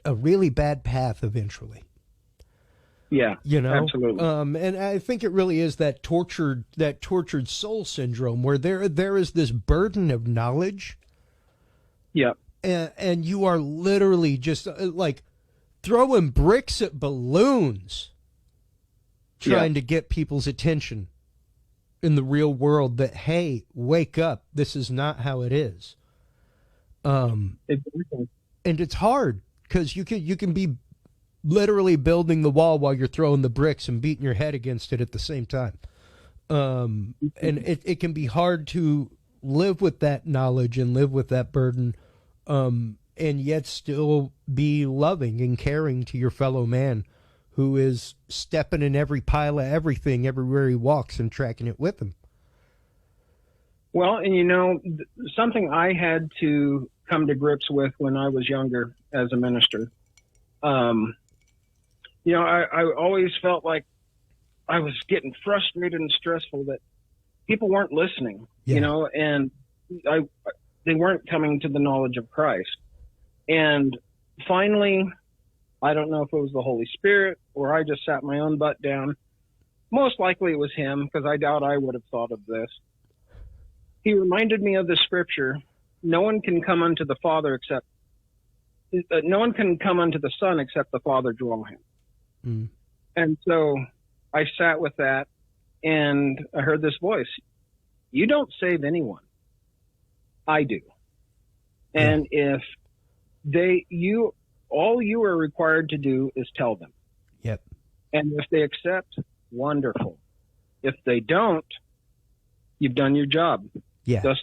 a really bad path eventually. Yeah, absolutely. And I think it really is that tortured soul syndrome where there is this burden of knowledge. Yeah. And you are literally just like throwing bricks at balloons trying to get people's attention in the real world that, hey, wake up. This is not how it is. And it's hard because you can be literally building the wall while you're throwing the bricks and beating your head against it at the same time. And it can be hard to live with that knowledge and live with that burden, and yet still be loving and caring to your fellow man who is stepping in every pile of everything everywhere he walks and tracking it with him. Well, and something I had to come to grips with when I was younger as a minister, I always felt like I was getting frustrated and stressful that people weren't listening, and they weren't coming to the knowledge of Christ. And finally, I don't know if it was the Holy Spirit or I just sat my own butt down. Most likely it was him, because I doubt I would have thought of this. He reminded me of the scripture, no one can come unto the Son except the Father draw him. Mm. And so I sat with that and I heard this voice. You don't save anyone. I do. And if all you are required to do is tell them. Yep. And if they accept, wonderful. If they don't, you've done your job. Yeah. Dust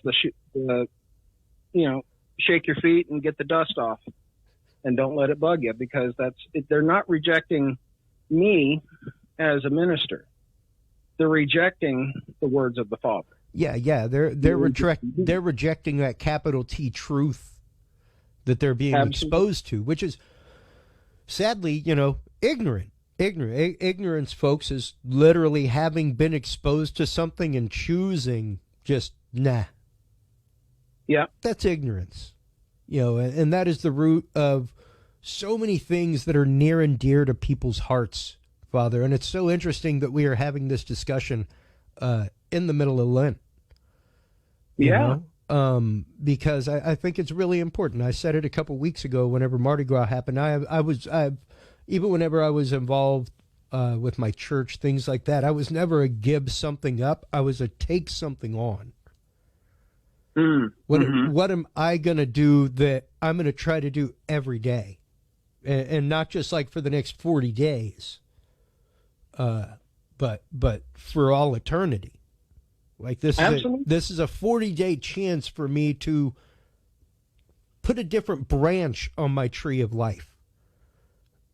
shake your feet and get the dust off, and don't let it bug you, because they're not rejecting me as a minister. They're rejecting the words of the Father. Yeah. They're rejecting that capital T truth that they're being exposed to, which is sadly, ignorant. Ignorance, folks, is literally having been exposed to something and choosing just nah. Yeah. That's ignorance. And that is the root of so many things that are near and dear to people's hearts, Father. And it's so interesting that we are having this discussion in the middle of Lent. Because I think it's really important. I said it a couple weeks ago whenever Mardi Gras happened. Even whenever I was involved with my church, things like that, I was never a give something up. I was a take something on. What am I going to do that I'm going to try to do every day? And not just like for the next 40 days, but for all eternity. Like this is a 40-day chance for me to put a different branch on my tree of life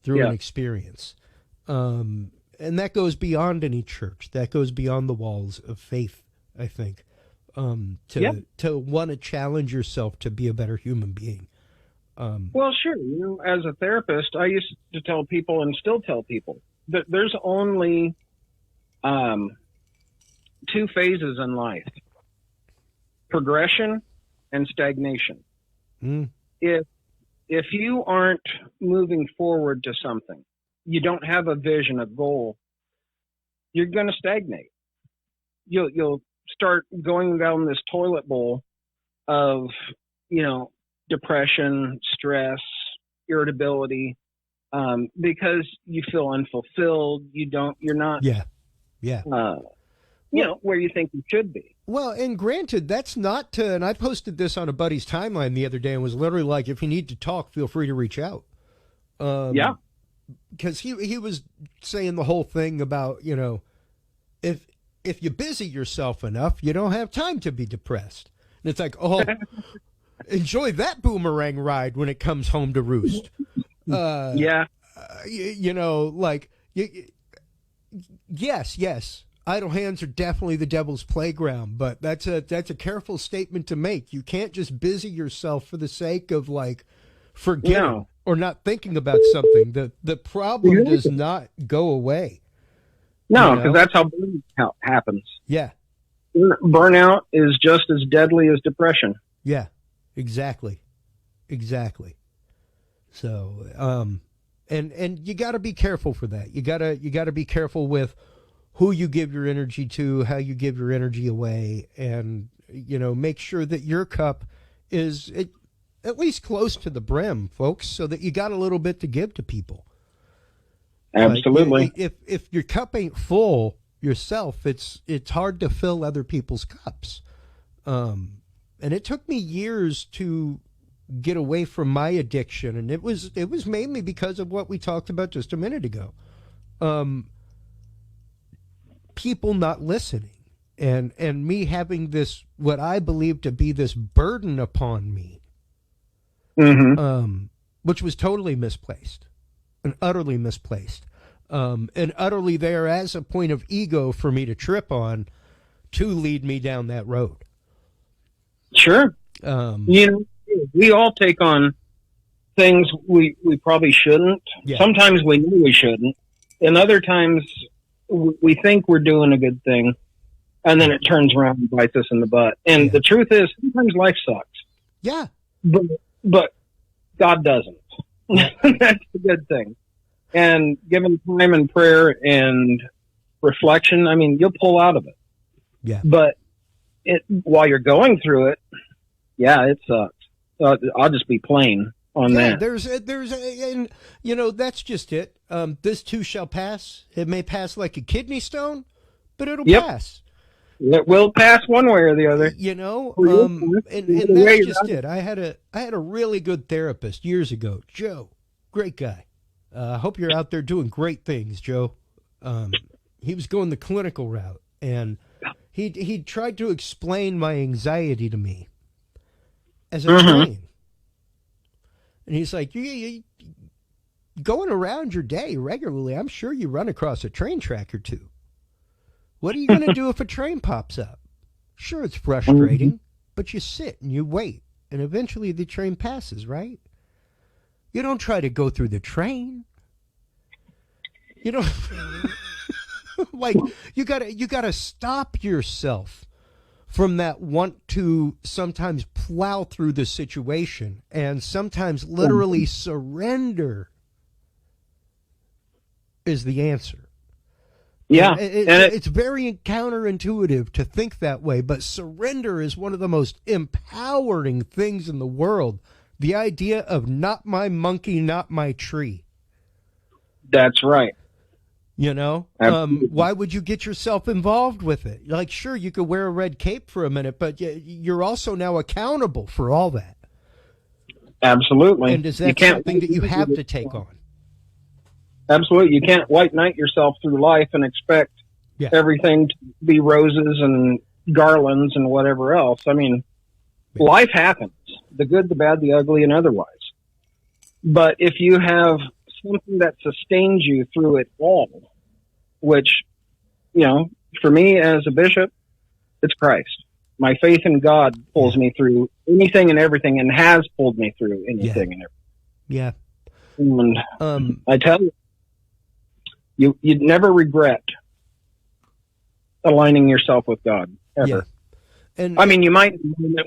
through an experience. And that goes beyond any church. That goes beyond the walls of faith, I think. To want to challenge yourself to be a better human being. Well, sure. As a therapist, I used to tell people and still tell people that there's only two phases in life: progression and stagnation. If if you aren't moving forward to something, you don't have a vision, a goal, you're going to stagnate. You'll start going down this toilet bowl of, depression, stress, irritability, because you feel unfulfilled. You're not, where you think you should be. Well, and granted, that's not to, and I posted this on a buddy's timeline the other day and was literally like, if you need to talk, feel free to reach out. Because he was saying the whole thing about, if you busy yourself enough, you don't have time to be depressed. And it's like, oh, enjoy that boomerang ride when it comes home to roost. Yes. Idle hands are definitely the devil's playground, but that's a careful statement to make. You can't just busy yourself for the sake of forgetting or not thinking about something. The problem does not go away. No, because that's how burnout happens. Yeah. Burnout is just as deadly as depression. Yeah, exactly. So, and you got to be careful for that. You got to be careful with who you give your energy to, how you give your energy away, and make sure that your cup is at least close to the brim, folks, so that you got a little bit to give to people. Absolutely. If your cup ain't full yourself, it's hard to fill other people's cups. And it took me years to get away from my addiction, and it was mainly because of what we talked about just a minute ago. People not listening, and me having this, what I believe to be this burden upon me, which was totally misplaced. And utterly misplaced, and utterly there as a point of ego for me to trip on to lead me down that road. Sure. We all take on things we probably shouldn't. Yeah. Sometimes we know we shouldn't, and other times we think we're doing a good thing, and then it turns around and bites us in the butt. And the truth is, sometimes life sucks. Yeah. But God doesn't. That's the good thing. And given time and prayer and reflection, you'll pull out of it. Yeah. But while you're going through it, it sucks. I'll just be plain on that. And that's just it. This too shall pass. It may pass like a kidney stone, but it'll pass. It will pass one way or the other. And that's just it. I had a really good therapist years ago, Joe. Great guy. I hope you're out there doing great things, Joe. He was going the clinical route, and he tried to explain my anxiety to me as a train. And he's like, you going around your day regularly, I'm sure you run across a train track or two. What are you going to do if a train pops up? Sure, it's frustrating, but you sit and you wait, and eventually the train passes, right? You don't try to go through the train. You don't you gotta stop yourself from that want to sometimes plow through the situation and sometimes literally surrender is the answer. Yeah. It's very counterintuitive to think that way, but surrender is one of the most empowering things in the world. The idea of not my monkey, not my tree. That's right. Why would you get yourself involved with it? Sure, you could wear a red cape for a minute, but you're also now accountable for all that. Absolutely. And is that something that you have to take on? Absolutely. You can't white knight yourself through life and expect everything to be roses and garlands and whatever else. Life happens. The good, the bad, the ugly, and otherwise. But if you have something that sustains you through it all, which, for me as a bishop, it's Christ. My faith in God pulls me through anything and everything, and has pulled me through anything and everything. Yeah. And I tell you, you'd never regret aligning yourself with God, ever. Yeah. And you might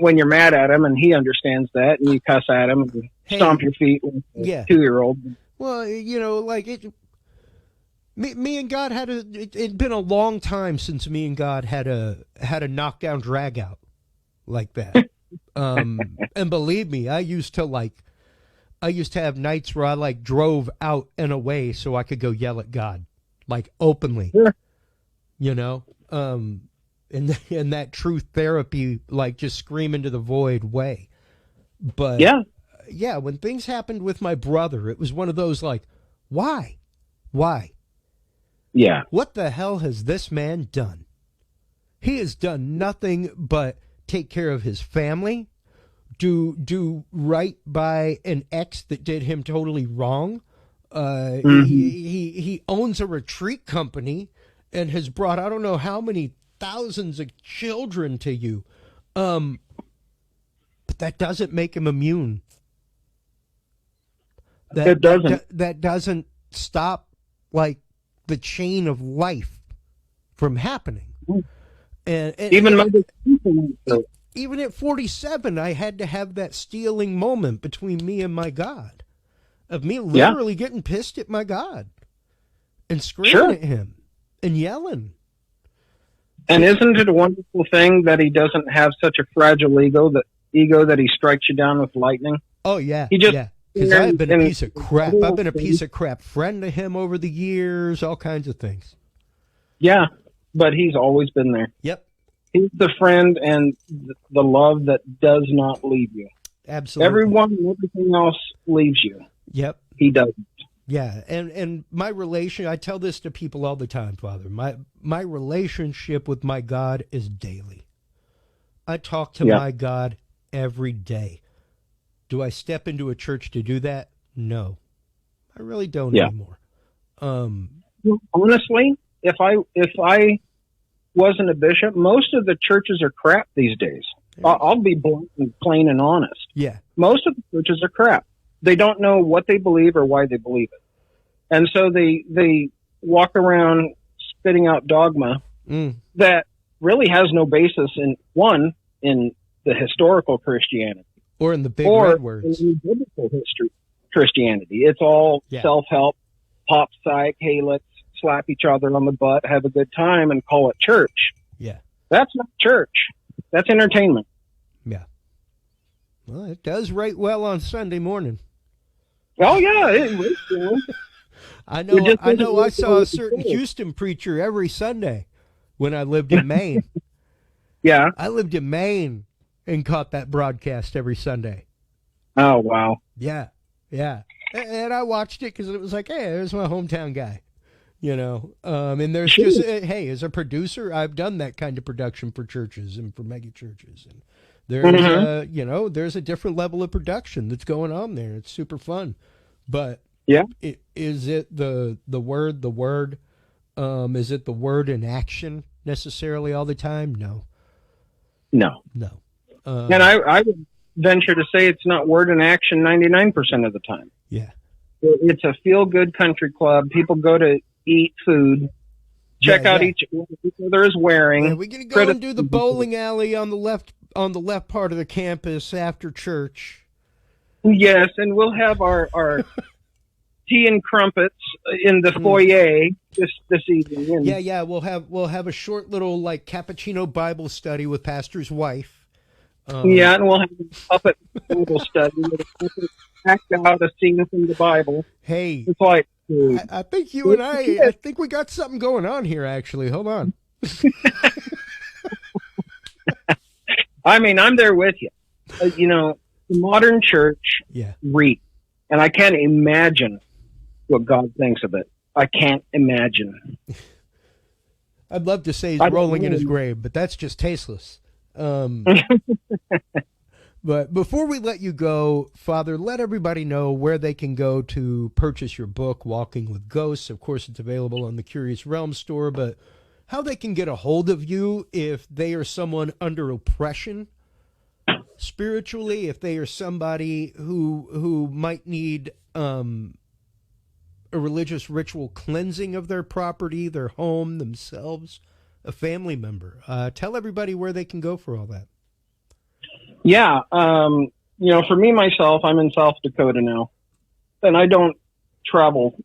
when you're mad at him, and he understands that, and you cuss at him, stomp your feet like a 2-year-old. Well, you know, like me and God it'd been a long time since me and God had a knockdown drag out like that. And believe me, I used to have nights where I like drove out and away so I could go yell at God, like openly, you know, in that truth therapy, like just scream into the void way. But yeah, when things happened with my brother, it was one of those like, why? Yeah. What the hell has this man done? He has done nothing but take care of his family, do right by an ex that did him totally wrong. He owns a retreat company and has brought I don't know how many thousands of children to you. But that doesn't make him immune. It doesn't. That doesn't stop like the chain of life from happening. And even at 47, I had to have that stealing moment between me and my God, of me literally getting pissed at my God and screaming at him and yelling. And isn't it a wonderful thing that he doesn't have such a fragile ego that he strikes you down with lightning? Oh yeah, he just, yeah. Because I've been a piece of crap. I've been a piece of crap friend to him over the years, all kinds of things. Yeah, but he's always been there. Yep. He's the friend and the love that does not leave you. Absolutely. Everyone and everything else leaves you. Yep. He doesn't. Yeah, and my relation, I tell this to people all the time, Father. My relationship with my God is daily. I talk to my God every day. Do I step into a church to do that? No, I really don't anymore. Honestly, if I wasn't a bishop, most of the churches are crap these days. I'll be blunt and plain and honest. Yeah, most of the churches are crap. They don't know what they believe or why they believe it, and so they walk around spitting out dogma that really has no basis in the historical Christianity. Or in the big red words. In biblical history, Christianity. It's all self-help, pop psych, hey, let's slap each other on the butt, have a good time, and call it church. Yeah. That's not church. That's entertainment. Yeah. Well, it does rate well on Sunday morning. Oh, yeah. It rates well. I know I saw a certain Houston preacher every Sunday when I lived in Maine. Yeah. I lived in Maine and caught that broadcast every Sunday. Oh, wow. Yeah, yeah. And I watched it because it was like, hey, there's my hometown guy, you know. And there's just, hey, as a producer, I've done that kind of production for churches and for mega churches. And there's, you know, there's a different level of production that's going on there. It's super fun. But is it the word? Is it the word in action necessarily all the time? No. And I would venture to say it's not word in action 99% of the time. Yeah. It's a feel-good country club. People go to eat food, check out each other is wearing. Yeah, we're going to go and do the bowling alley on the left part of the campus after church. Yes, and we'll have our tea and crumpets in the foyer this evening. And yeah, we'll have a short little like cappuccino Bible study with pastor's wife. And we'll have a puppet Bible study with a act out a scene from the Bible. Hey, it's like I think you and I think we got something going on here. Actually, hold on. I mean, I'm there with you. You know, the modern church reeks, and I can't imagine what God thinks of it. I can't imagine. I'd love to say he's rolling in his grave, but that's just tasteless. But before we let you go, Father, let everybody know where they can go to purchase your book, Walking with Ghosts. Of course, it's available on the Curious Realm store, but how they can get a hold of you if they are someone under oppression spiritually, if they are somebody who might need a religious ritual cleansing of their property, their home, themselves, a family member. Tell everybody where they can go for all that. Yeah. for me, myself, I'm in South Dakota now, and I don't travel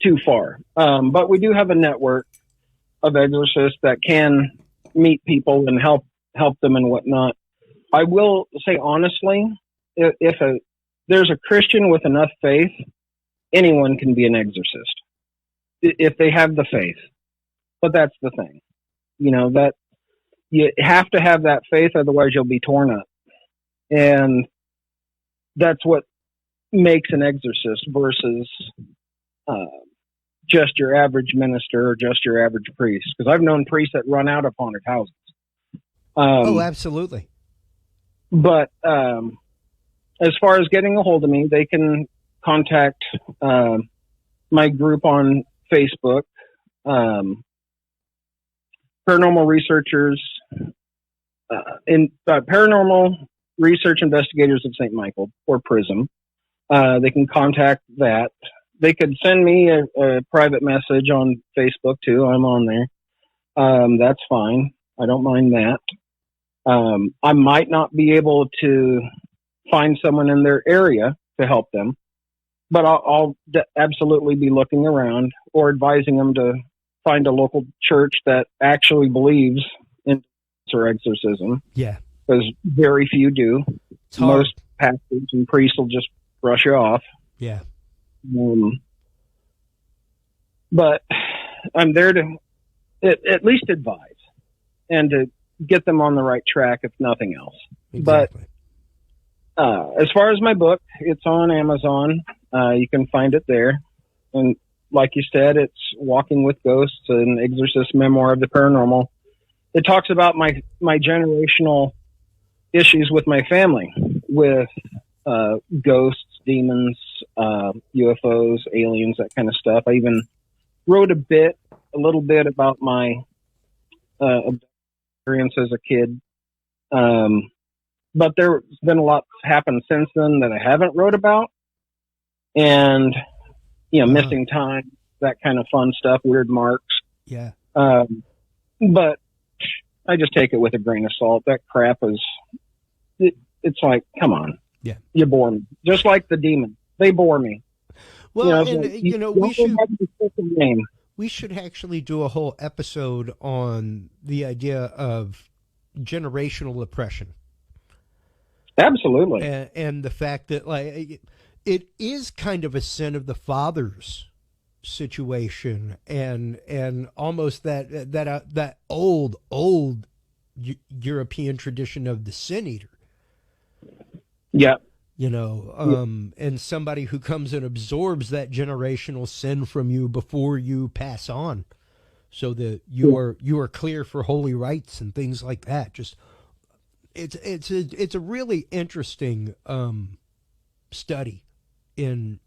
too far. But we do have a network of exorcists that can meet people and help them and whatnot. I will say honestly, if there's a Christian with enough faith, anyone can be an exorcist if they have the faith. But that's the thing, that you have to have that faith, otherwise you'll be torn up. And that's what makes an exorcist versus just your average minister or just your average priest. Because I've known priests that run out of haunted houses. Absolutely. But as far as getting a hold of me, they can contact my group on Facebook, Paranormal Researchers, Paranormal Research Investigators of St. Michael, or PRISM. They can contact that. They could send me a private message on Facebook too. I'm on there. That's fine. I don't mind that. I might not be able to find someone in their area to help them, but I'll absolutely be looking around or advising them to find a local church that actually believes in or exorcism. Yeah. Because very few do. Most pastors and priests will just brush you off. Yeah. But I'm there to at least advise and to get them on the right track, if nothing else. Exactly. But as far as my book, it's on Amazon. You can find it there. And like you said, it's Walking with Ghosts, an Exorcist Memoir of the Paranormal. It talks about my generational issues with my family, with ghosts, demons, UFOs, aliens, that kind of stuff. I even wrote a little bit about my experience as a kid. But there's been a lot happened since then that I haven't wrote about. And, missing time, that kind of fun stuff, weird marks. Yeah. But I just take it with a grain of salt. That crap it's like, come on. Yeah. You bore me. Just like the demon. They bore me. Well, we should actually do a whole episode on the idea of generational oppression. Absolutely. And the fact that it is kind of a sin of the fathers situation and almost that old European tradition of the sin eater. Yeah. And somebody who comes and absorbs that generational sin from you before you pass on, so that you are clear for holy rites and things like that. Just it's a really interesting study in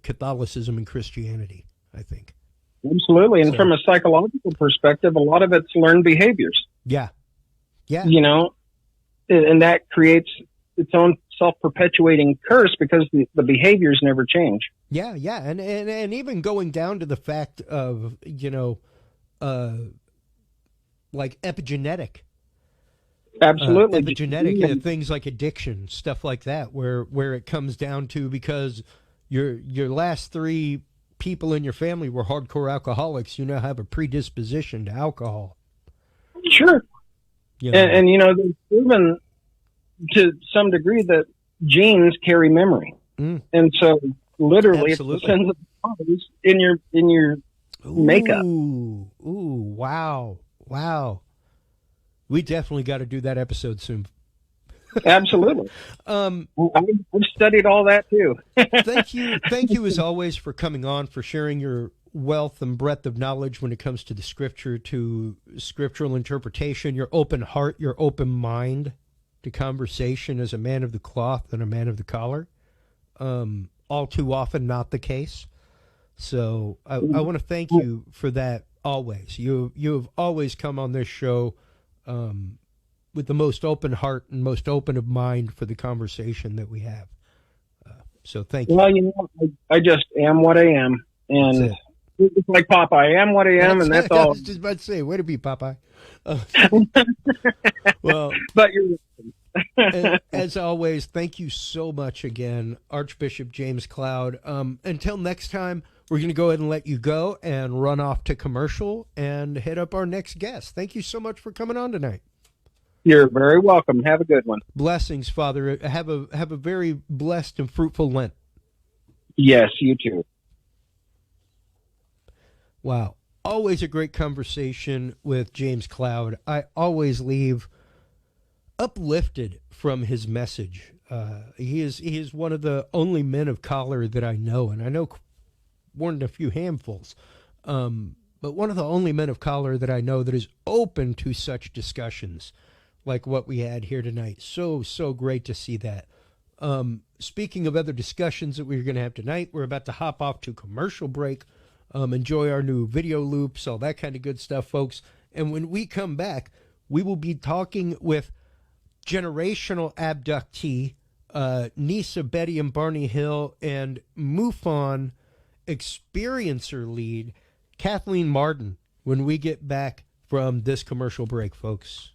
Catholicism and Christianity, I think. Absolutely. And from a psychological perspective, a lot of it's learned behaviors. Yeah. Yeah. And that creates its own self-perpetuating curse because the behaviors never change. Yeah, yeah. And even going down to the fact of, like epigenetic. Absolutely. Epigenetic things like addiction, stuff like that, where it comes down to because your last three people in your family were hardcore alcoholics, you now have a predisposition to alcohol. Sure. And they've proven to some degree that genes carry memory. And so literally it's the sins of the fathers in your makeup. Ooh, wow. We definitely got to do that episode soon. Absolutely. I've studied all that too. Thank you as always for coming on, for sharing your wealth and breadth of knowledge when it comes to the scripture, to scriptural interpretation, your open heart, your open mind to conversation as a man of the cloth and a man of the collar. All too often not the case. So I want to thank you for that always. You have always come on this show with the most open heart and most open of mind for the conversation that we have. So thank you. Well, I just am what I am. And it's like Popeye, I am what I am, and that's all. I was just about to say, way to be, Popeye. Well, but you're And as always, thank you so much again, Archbishop James Cloud. Until next time, we're going to go ahead and let you go and run off to commercial and hit up our next guest. Thank you so much for coming on tonight. You're very welcome. Have a good one. Blessings, Father. Have a very blessed and fruitful Lent. Yes, you too. Wow. Always a great conversation with James Cloud. I always leave uplifted from his message. He is one of the only men of color that I know, and I know more than a few handfuls, but one of the only men of color that I know that is open to such discussions like what we had here tonight. So great to see that. Speaking of other discussions that we're going to have tonight, we're about to hop off to commercial break. Enjoy our new video loops, all that kind of good stuff, folks. And when we come back, we will be talking with generational abductee, Nisa, Betty, and Barney Hill, and MUFON experiencer lead, Kathleen Marden, when we get back from this commercial break, folks.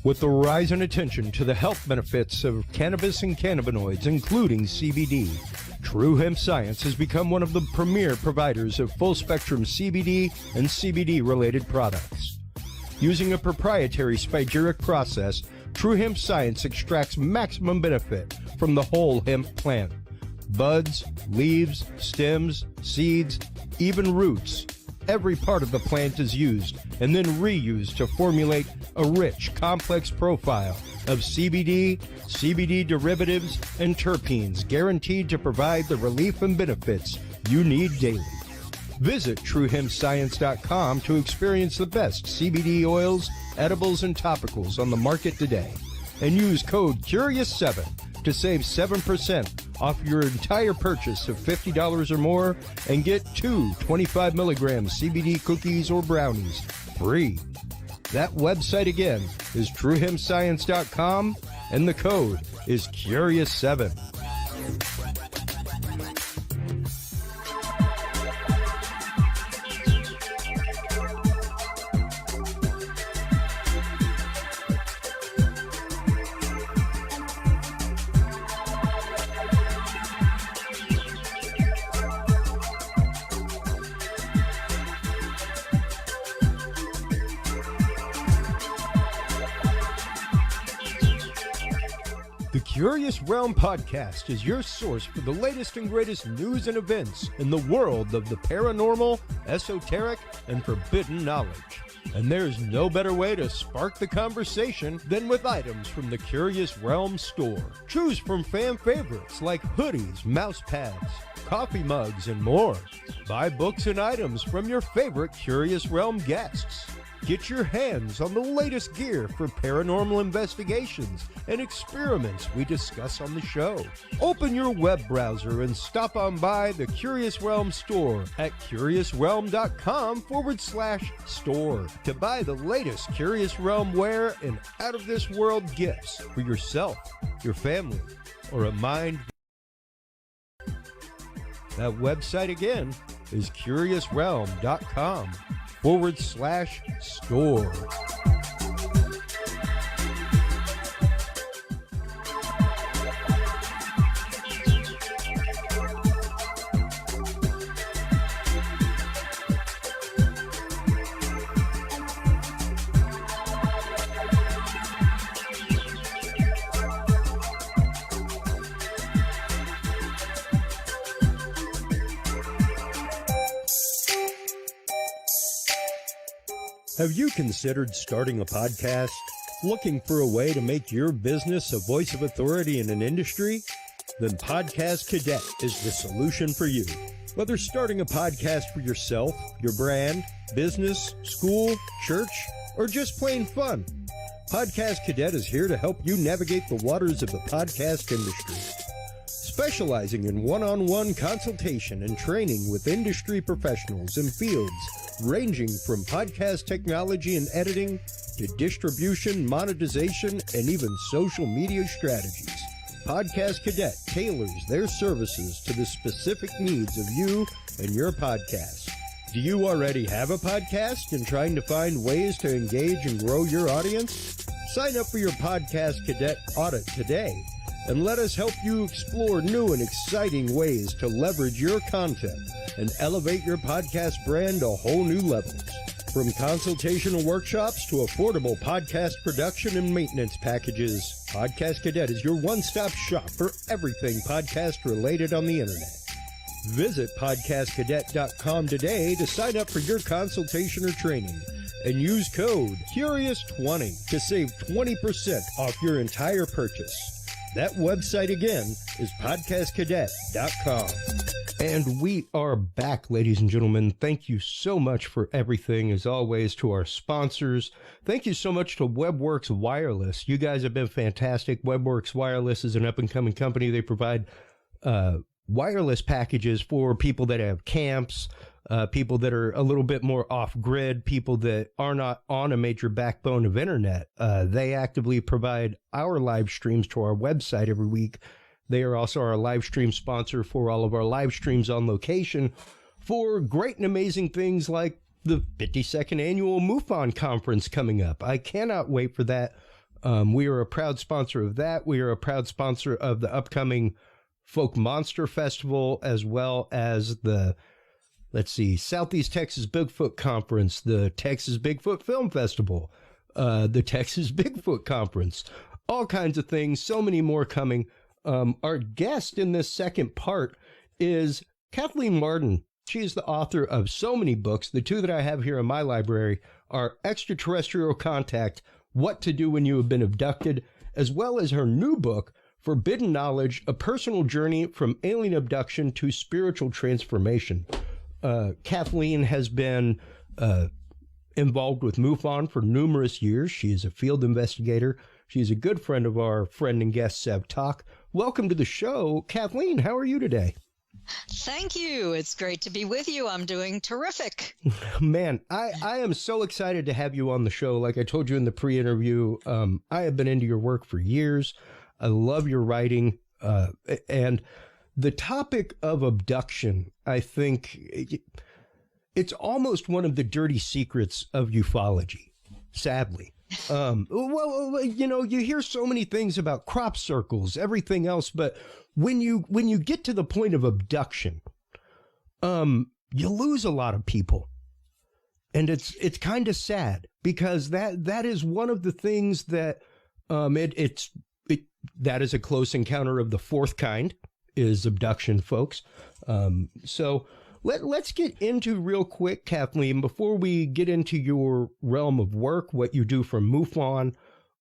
With the rise in attention to the health benefits of cannabis and cannabinoids, including CBD, True Hemp Science has become one of the premier providers of full-spectrum CBD and CBD-related products. Using a proprietary spigeric process, True Hemp Science extracts maximum benefit from the whole hemp plant. Buds, leaves, stems, seeds, even roots. Every part of the plant is used and then reused to formulate a rich, complex profile of CBD, CBD derivatives, and terpenes guaranteed to provide the relief and benefits you need daily. Visit TrueHempScience.com to experience the best CBD oils, edibles, and topicals on the market today. And use code CURIOUS7 to save 7% off your entire purchase of $50 or more and get 2 25 milligram CBD cookies or brownies free. That website again is TrueHempScience.com and the code is CURIOUS7. The Curious Realm Podcast is your source for the latest and greatest news and events in the world of the paranormal, esoteric, and forbidden knowledge. And there's no better way to spark the conversation than with items from the Curious Realm store. Choose from fan favorites like hoodies, mouse pads, coffee mugs, and more. Buy books and items from your favorite Curious Realm guests. Get your hands on the latest gear for paranormal investigations and experiments we discuss on the show. Open your web browser and stop on by the Curious Realm store at curiousrealm.com/store to buy the latest Curious Realm wear and out-of-this-world gifts for yourself, your family, or a mind. That website again is curiousrealm.com/store. Have you considered starting a podcast? Looking for a way to make your business a voice of authority in an industry? Then Podcast Cadet is the solution for you. Whether starting a podcast for yourself, your brand, business, school, church, or just plain fun, Podcast Cadet is here to help you navigate the waters of the podcast industry. Specializing in one-on-one consultation and training with industry professionals in fields ranging from podcast technology and editing to distribution, monetization, and even social media strategies. Podcast Cadet tailors their services to the specific needs of you and your podcast. Do you already have a podcast and trying to find ways to engage and grow your audience? Sign up for your Podcast Cadet audit today and let us help you explore new and exciting ways to leverage your content and elevate your podcast brand to whole new levels. From consultational workshops to affordable podcast production and maintenance packages, Podcast Cadet is your one-stop shop for everything podcast related on the internet. Visit podcastcadet.com today to sign up for your consultation or training and use code CURIOUS20 to save 20% off your entire purchase. That website again is podcastcadet.com. And we are back, ladies and gentlemen. Thank you so much for everything, as always, to our sponsors. Thank you so much to WebWorks Wireless. You guys have been fantastic. WebWorks Wireless is an up-and-coming company. They provide wireless packages for people that have camps, people that are a little bit more off-grid, people that are not on a major backbone of internet. They actively provide our live streams to our website every week. They are also our live stream sponsor for all of our live streams on location for great and amazing things like the 52nd annual MUFON conference coming up. I cannot wait for that. We are a proud sponsor of that. We are a proud sponsor of the upcoming Folk Monster Festival, as well as the, Southeast Texas Bigfoot Conference, the Texas Bigfoot Film Festival, the Texas Bigfoot Conference, all kinds of things, so many more coming. Our guest in this second part is Kathleen Marden. She is the author of so many books. The two that I have here in my library are Extraterrestrial Contact, What to Do When You Have Been Abducted, as well as her new book, Forbidden Knowledge, A Personal Journey from Alien Abduction to Spiritual Transformation. Kathleen has been involved with MUFON for numerous years. She is a field investigator. She is a good friend of our friend and guest, Seb Talk. Welcome to the show. Kathleen, how are you today? Thank you. It's great to be with you. I'm doing terrific. Man, I am so excited to have you on the show. Like I told you in the pre-interview, I have been into your work for years. I love your writing. And the topic of abduction, I think it's almost one of the dirty secrets of ufology, sadly. Well, you know, you hear so many things about crop circles, everything else, but when you get to the point of abduction, you lose a lot of people. And it's kind of sad because that is one of the things that that is a close encounter of the fourth kind, is abduction, folks. So let's get into real quick, Kathleen, before we get into your realm of work, what you do for MUFON,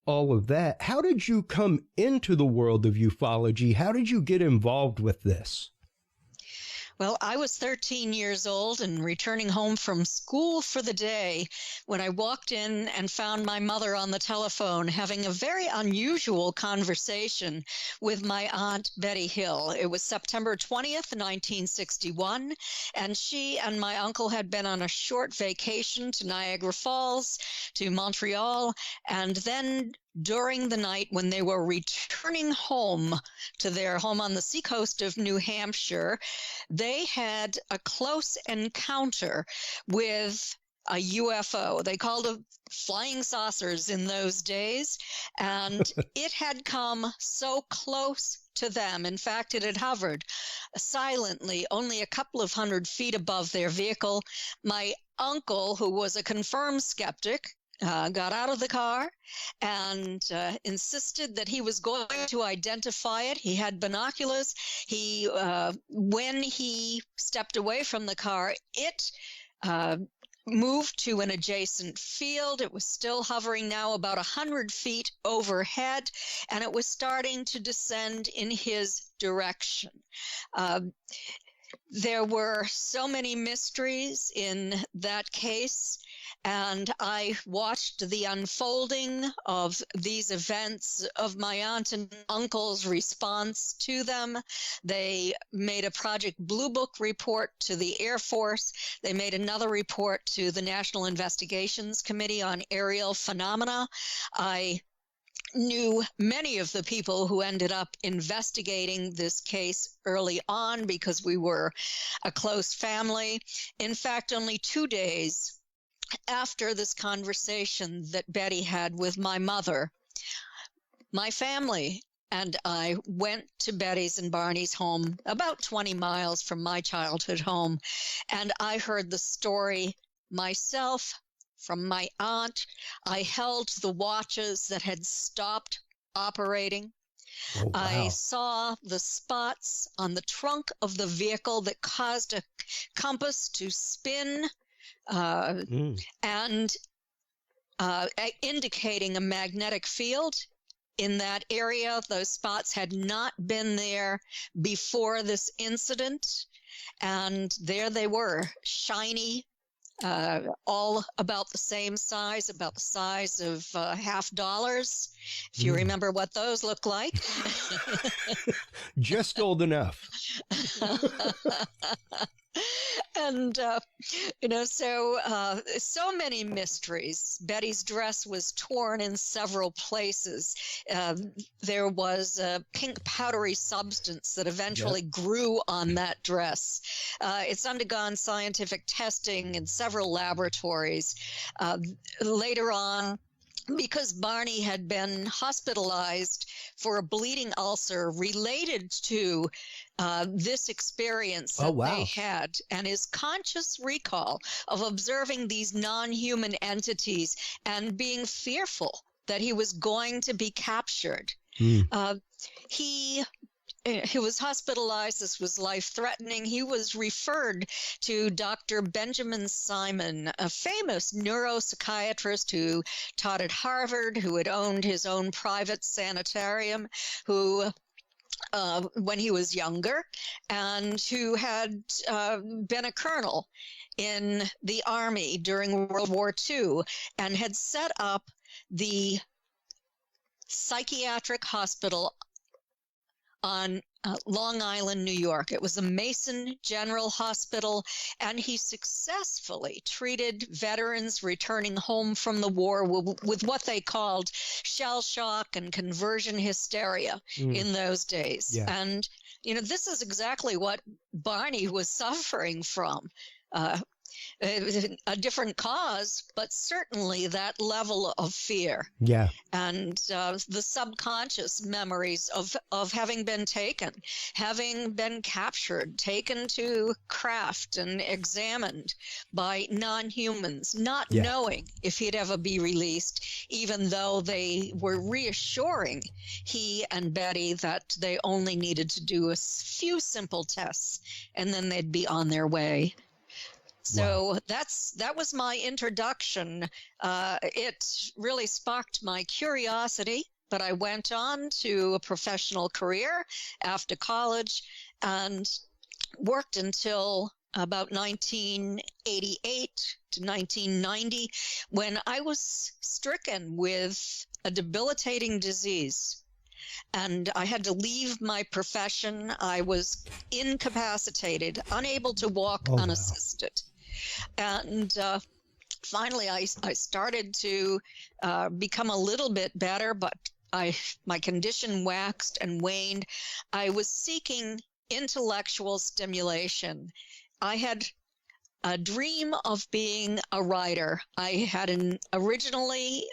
all of that. How did you come into the world of ufology? How did you get involved with this? Well, I was 13 years old and returning home from school for the day when I walked in and found my mother on the telephone having a very unusual conversation with my aunt Betty Hill. It was September 20th, 1961, and she and my uncle had been on a short vacation to Niagara Falls, to Montreal, and then during the night when they were returning home to their home on the seacoast of New Hampshire, they had a close encounter with a UFO. They called them flying saucers in those days, and it had come so close to them. In fact, it had hovered silently only a couple of 100 feet above their vehicle. My uncle, who was a confirmed skeptic, got out of the car and insisted that he was going to identify it. He had binoculars. When he stepped away from the car, it moved to an adjacent field. It was still hovering now about 100 feet overhead, and it was starting to descend in his direction. There were so many mysteries in that case, and I watched the unfolding of these events, of my aunt and uncle's response to them. They made a Project Blue Book report to the Air Force. They made another report to the National Investigations Committee on Aerial Phenomena. I knew many of the people who ended up investigating this case early on because we were a close family. In fact, only 2 days after this conversation that Betty had with my mother, my family and I went to Betty's and Barney's home, about 20 miles from my childhood home, and I heard the story myself from my aunt. I held the watches that had stopped operating. Oh, wow. I saw the spots on the trunk of the vehicle that caused a compass to spin and indicating a magnetic field in that area. Those spots had not been there before this incident, and there they were, shiny, all about the same size, about the size of $50, if you remember what those look like. Just old enough. And, so many mysteries. Betty's dress was torn in several places. There was a pink powdery substance that eventually grew on that dress. It's undergone scientific testing in several laboratories. Later on, because Barney had been hospitalized for a bleeding ulcer related to this experience that they had, and his conscious recall of observing these non-human entities and being fearful that he was going to be captured. He was hospitalized. This was life-threatening. He was referred to Dr. Benjamin Simon, a famous neuropsychiatrist who taught at Harvard, who had owned his own private sanitarium, who when he was younger, and who had been a colonel in the Army during World War II and had set up the psychiatric hospital on Long Island, New York. It was a Mason General Hospital, and he successfully treated veterans returning home from the war with what they called shell shock and conversion hysteria in those days. Yeah. And, this is exactly what Barney was suffering from. A different cause, but certainly that level of fear. Yeah. And the subconscious memories of having been taken, having been captured, taken to craft and examined by non-humans, not knowing if he'd ever be released, even though they were reassuring he and Betty that they only needed to do a few simple tests and then they'd be on their way. So that was my introduction. It really sparked my curiosity, but I went on to a professional career after college and worked until about 1988 to 1990 when I was stricken with a debilitating disease. And I had to leave my profession. I was incapacitated, unable to walk unassisted. And finally, I started to become a little bit better, but my condition waxed and waned. I was seeking intellectual stimulation. I had a dream of being a writer. I had originally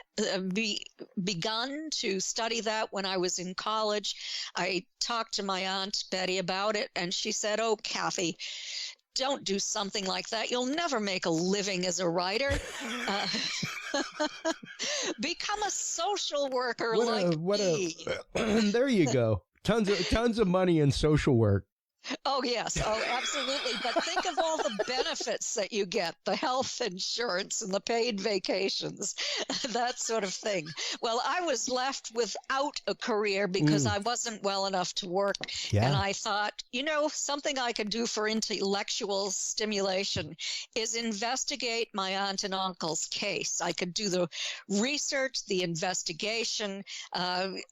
begun to study that when I was in college. I talked to my Aunt Betty about it, and she said, "Oh, Kathy, don't do something like that. You'll never make a living as a writer. Become a social worker like me." There you go. Tons of money in social work. Oh, yes. Oh, absolutely. But think of all the benefits that you get, the health insurance and the paid vacations, that sort of thing. Well, I was left without a career because I wasn't well enough to work. Yeah. And I thought, something I could do for intellectual stimulation is investigate my aunt and uncle's case. I could do the research, the investigation,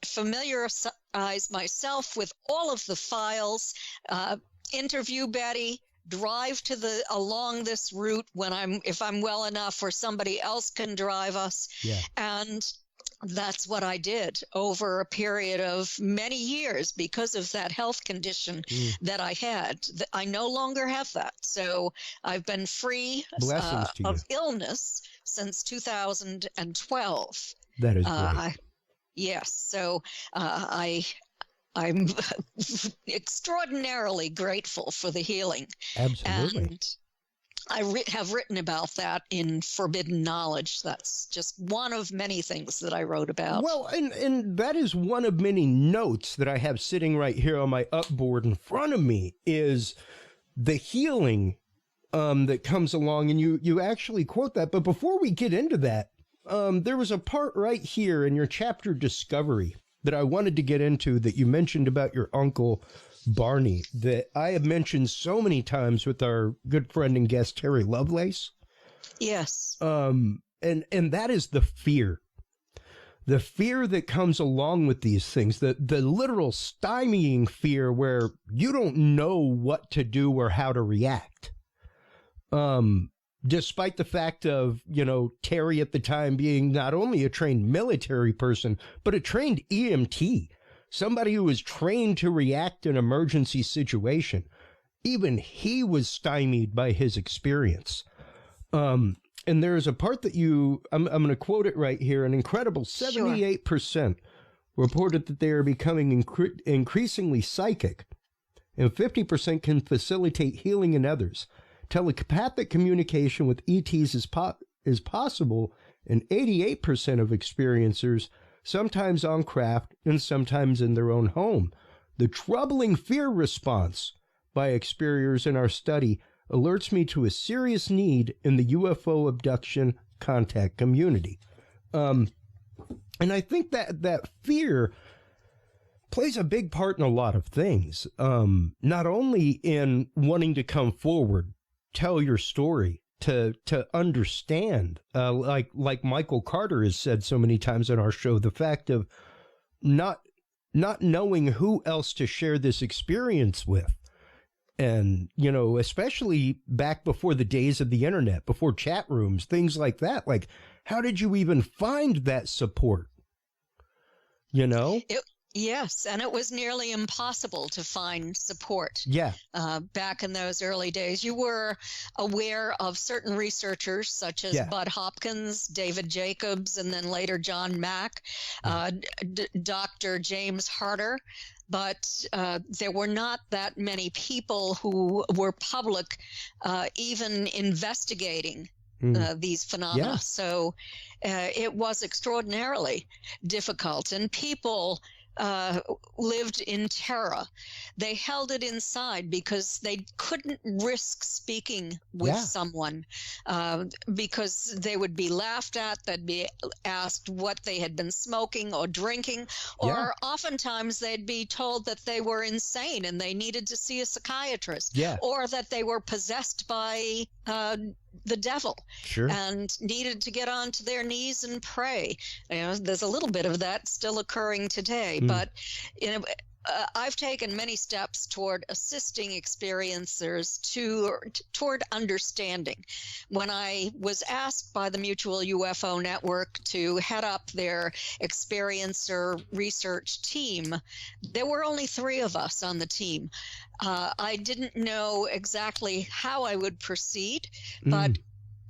familiarize myself with all of the files, interview Betty, drive along this route if I'm well enough, or somebody else can drive us. Yeah. And that's what I did over a period of many years because of that health condition that I had. I no longer have that. So I've been free of illness since 2012. That is great. Yes. So I'm extraordinarily grateful for the healing. Absolutely. And I have written about that in Forbidden Knowledge. That's just one of many things that I wrote about. Well, and that is one of many notes that I have sitting right here on my upboard in front of me, is the healing that comes along. And you actually quote that. But before we get into that, there was a part right here in your chapter Discovery that I wanted to get into, that you mentioned about your uncle Barney, that I have mentioned so many times with our good friend and guest Terry Lovelace. Yes. And that is the fear that comes along with these things, the literal stymieing fear where you don't know what to do or how to react. Despite the fact of, Terry at the time being not only a trained military person, but a trained EMT, somebody who was trained to react in emergency situation. Even he was stymied by his experience. And there's a part that I'm going to quote it right here. An incredible 78% reported that they are becoming increasingly psychic, and 50% can facilitate healing in others. Telepathic communication with ETs is possible in 88% of experiencers, sometimes on craft and sometimes in their own home. The troubling fear response by experiencers in our study alerts me to a serious need in the UFO abduction contact community. And I think that fear plays a big part in a lot of things, not only in wanting to come forward, tell your story, to understand, like Michael Carter has said so many times on our show, the fact of not knowing who else to share this experience with. And, especially back before the days of the internet, before chat rooms, things like that. Like, how did you even find that support? Yes, and it was nearly impossible to find support. Yeah. Back in those early days, you were aware of certain researchers such as Bud Hopkins, David Jacobs, and then later John Mack, Dr. James Harder. But there were not that many people who were public, even investigating these phenomena. Yeah. So it was extraordinarily difficult, and people lived in terror. They held it inside because they couldn't risk speaking with someone because they would be laughed at. They'd be asked what they had been smoking or drinking, or oftentimes they'd be told that they were insane and they needed to see a psychiatrist, or that they were possessed by the devil and needed to get onto their knees and pray. There's a little bit of that still occurring today, but I've taken many steps toward assisting experiencers toward understanding. When I was asked by the Mutual UFO Network to head up their experiencer research team, there were only 3 of us on the team. I didn't know exactly how I would proceed, but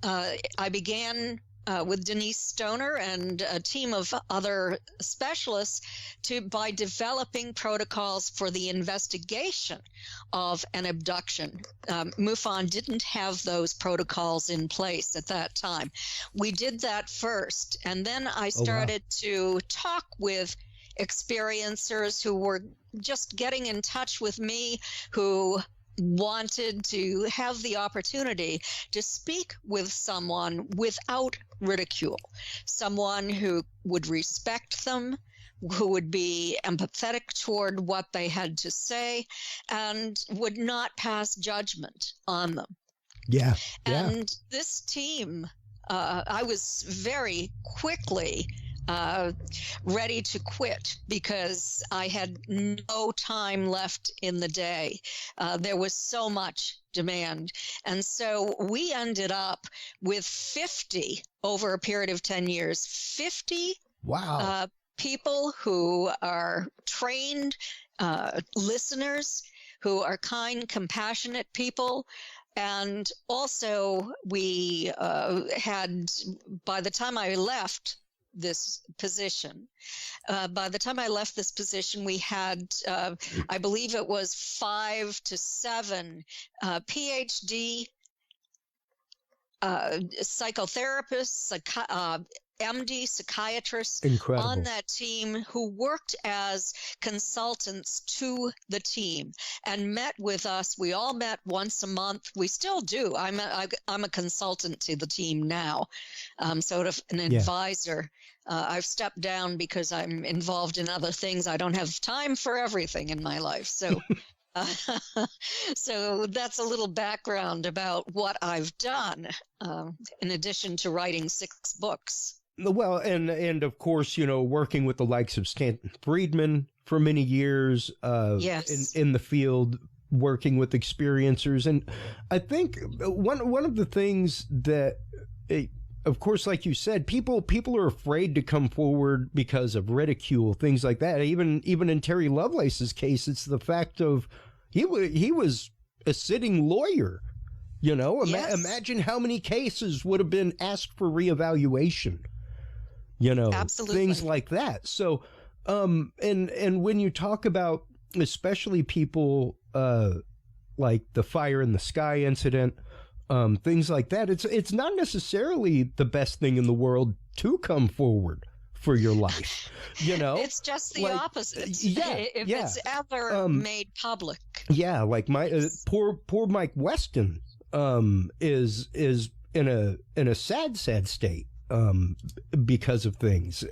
I began with Denise Stoner and a team of other specialists by developing protocols for the investigation of an abduction. MUFON didn't have those protocols in place at that time. We did that first, and then I started to talk with experiencers who were just getting in touch with me, who wanted to have the opportunity to speak with someone without ridicule, someone who would respect them, who would be empathetic toward what they had to say, and would not pass judgment on them. Yeah. And this team, I was very quickly ready to quit because I had no time left in the day. There was so much demand. And so we ended up with 50 over a period of 10 years, 50 people who are trained listeners, who are kind, compassionate people. And also we had, by the time I left this position, we had, I believe it was 5 to 7 PhD psychotherapists, MD psychiatrists on that team who worked as consultants to the team and met with us. We all met once a month. We still do. I'm a consultant to the team now, sort of an advisor. I've stepped down because I'm involved in other things. I don't have time for everything in my life. So so that's a little background about what I've done, in addition to writing 6 books. Well, and of course, working with the likes of Stanton Friedman for many years, in the field, working with experiencers. And I think one of the things that, of course, like you said, people are afraid to come forward because of ridicule, things like that. Even in Terry Lovelace's case, it's the fact of he was a sitting lawyer. Imagine how many cases would have been asked for reevaluation. Absolutely. Things like that. So, and when you talk about, especially people like the fire in the sky incident, things like that, it's not necessarily the best thing in the world to come forward for your life. It's just the opposite. If it's ever made public. Yeah, like my poor Mike Weston is in a sad state. Because of things,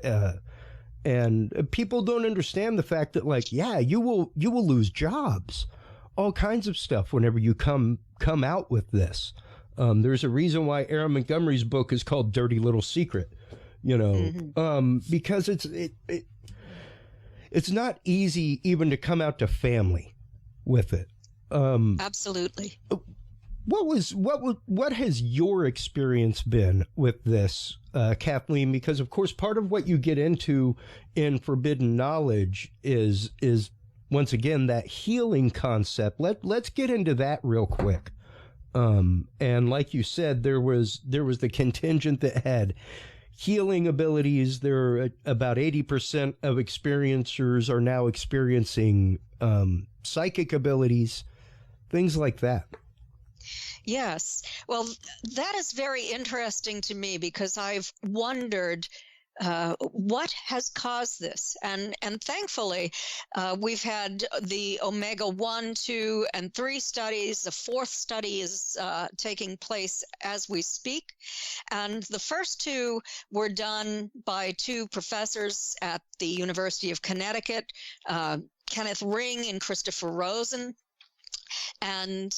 and people don't understand the fact that, you will lose jobs, all kinds of stuff whenever you come out with this. There's a reason why Aaron Montgomery's book is called Dirty Little Secret, because it's not easy even to come out to family with it. Absolutely. What has your experience been with this, Kathleen? Because of course, part of what you get into in Forbidden Knowledge is once again that healing concept. Let's get into that real quick. And like you said, there was the contingent that had healing abilities. There are about 80% of experiencers are now experiencing psychic abilities, things like that. Yes. Well, that is very interesting to me because I've wondered what has caused this. And thankfully, we've had the Omega 1, 2, and 3 studies. The 4th study is taking place as we speak. And the first 2 were done by 2 professors at the University of Connecticut, Kenneth Ring and Christopher Rosen. And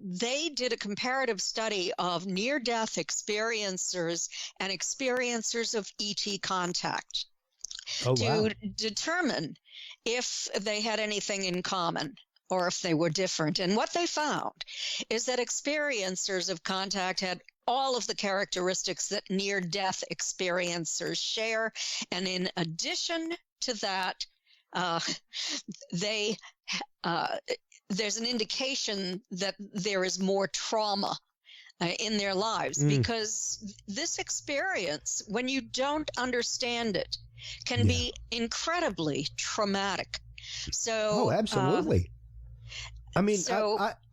they did a comparative study of near-death experiencers and experiencers of ET contact to determine if they had anything in common or if they were different. And what they found is that experiencers of contact had all of the characteristics that near-death experiencers share. And in addition to that, there's an indication that there is more trauma in their lives because this experience, when you don't understand it, can be incredibly traumatic. So, absolutely. I mean,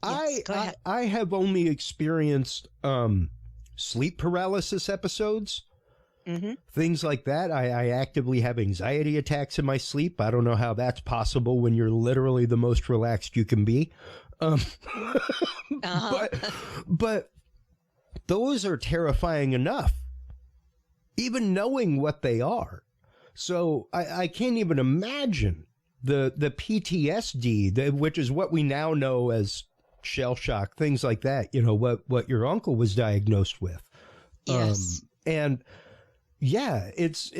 I have only experienced sleep paralysis episodes. things like that. I actively have anxiety attacks in my sleep. I don't know how that's possible when you're literally the most relaxed you can be. But those are terrifying enough, even knowing what they are. So I can't even imagine the PTSD, which is what we now know as shell shock, things like that, you know, what your uncle was diagnosed with. Yes. And yeah, it's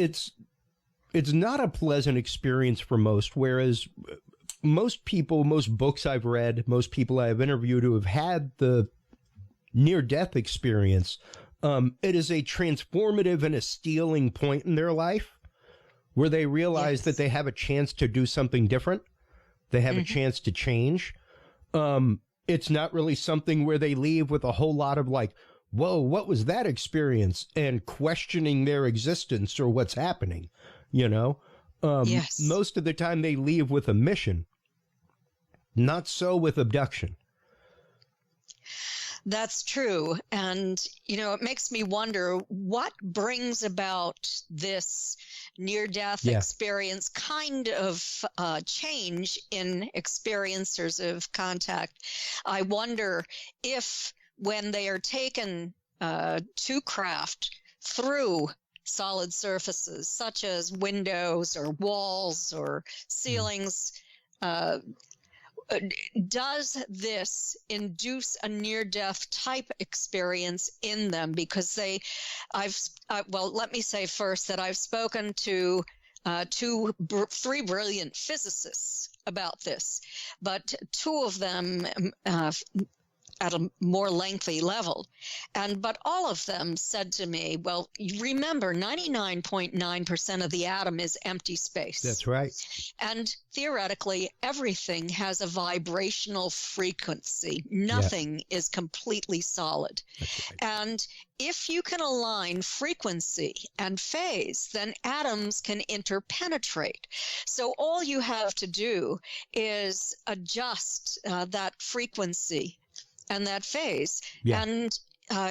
not a pleasant experience for most, whereas most people, most books I've read, most people I've interviewed who have had the near-death experience, it is a transformative and a stealing point in their life where they realize that they have a chance to do something different. They have a chance to change. It's not really something where they leave with a whole lot of like, whoa, what was that experience? And questioning their existence or what's happening, you know? Most of the time they leave with a mission. Not so with abduction. That's true. And, you know, it makes me wonder what brings about this near-death experience kind of change in experiencers of contact. I wonder if when they are taken to craft through solid surfaces, such as windows or walls or ceilings, does this induce a near-death type experience in them? Because let me say first that I've spoken to three brilliant physicists about this, but two of them at a more lengthy level. But all of them said to me, well, remember, 99.9% of the atom is empty space. That's right. And theoretically, everything has a vibrational frequency. Nothing is completely solid. That's right. And if you can align frequency and phase, then atoms can interpenetrate. So all you have to do is adjust that frequency and that phase, and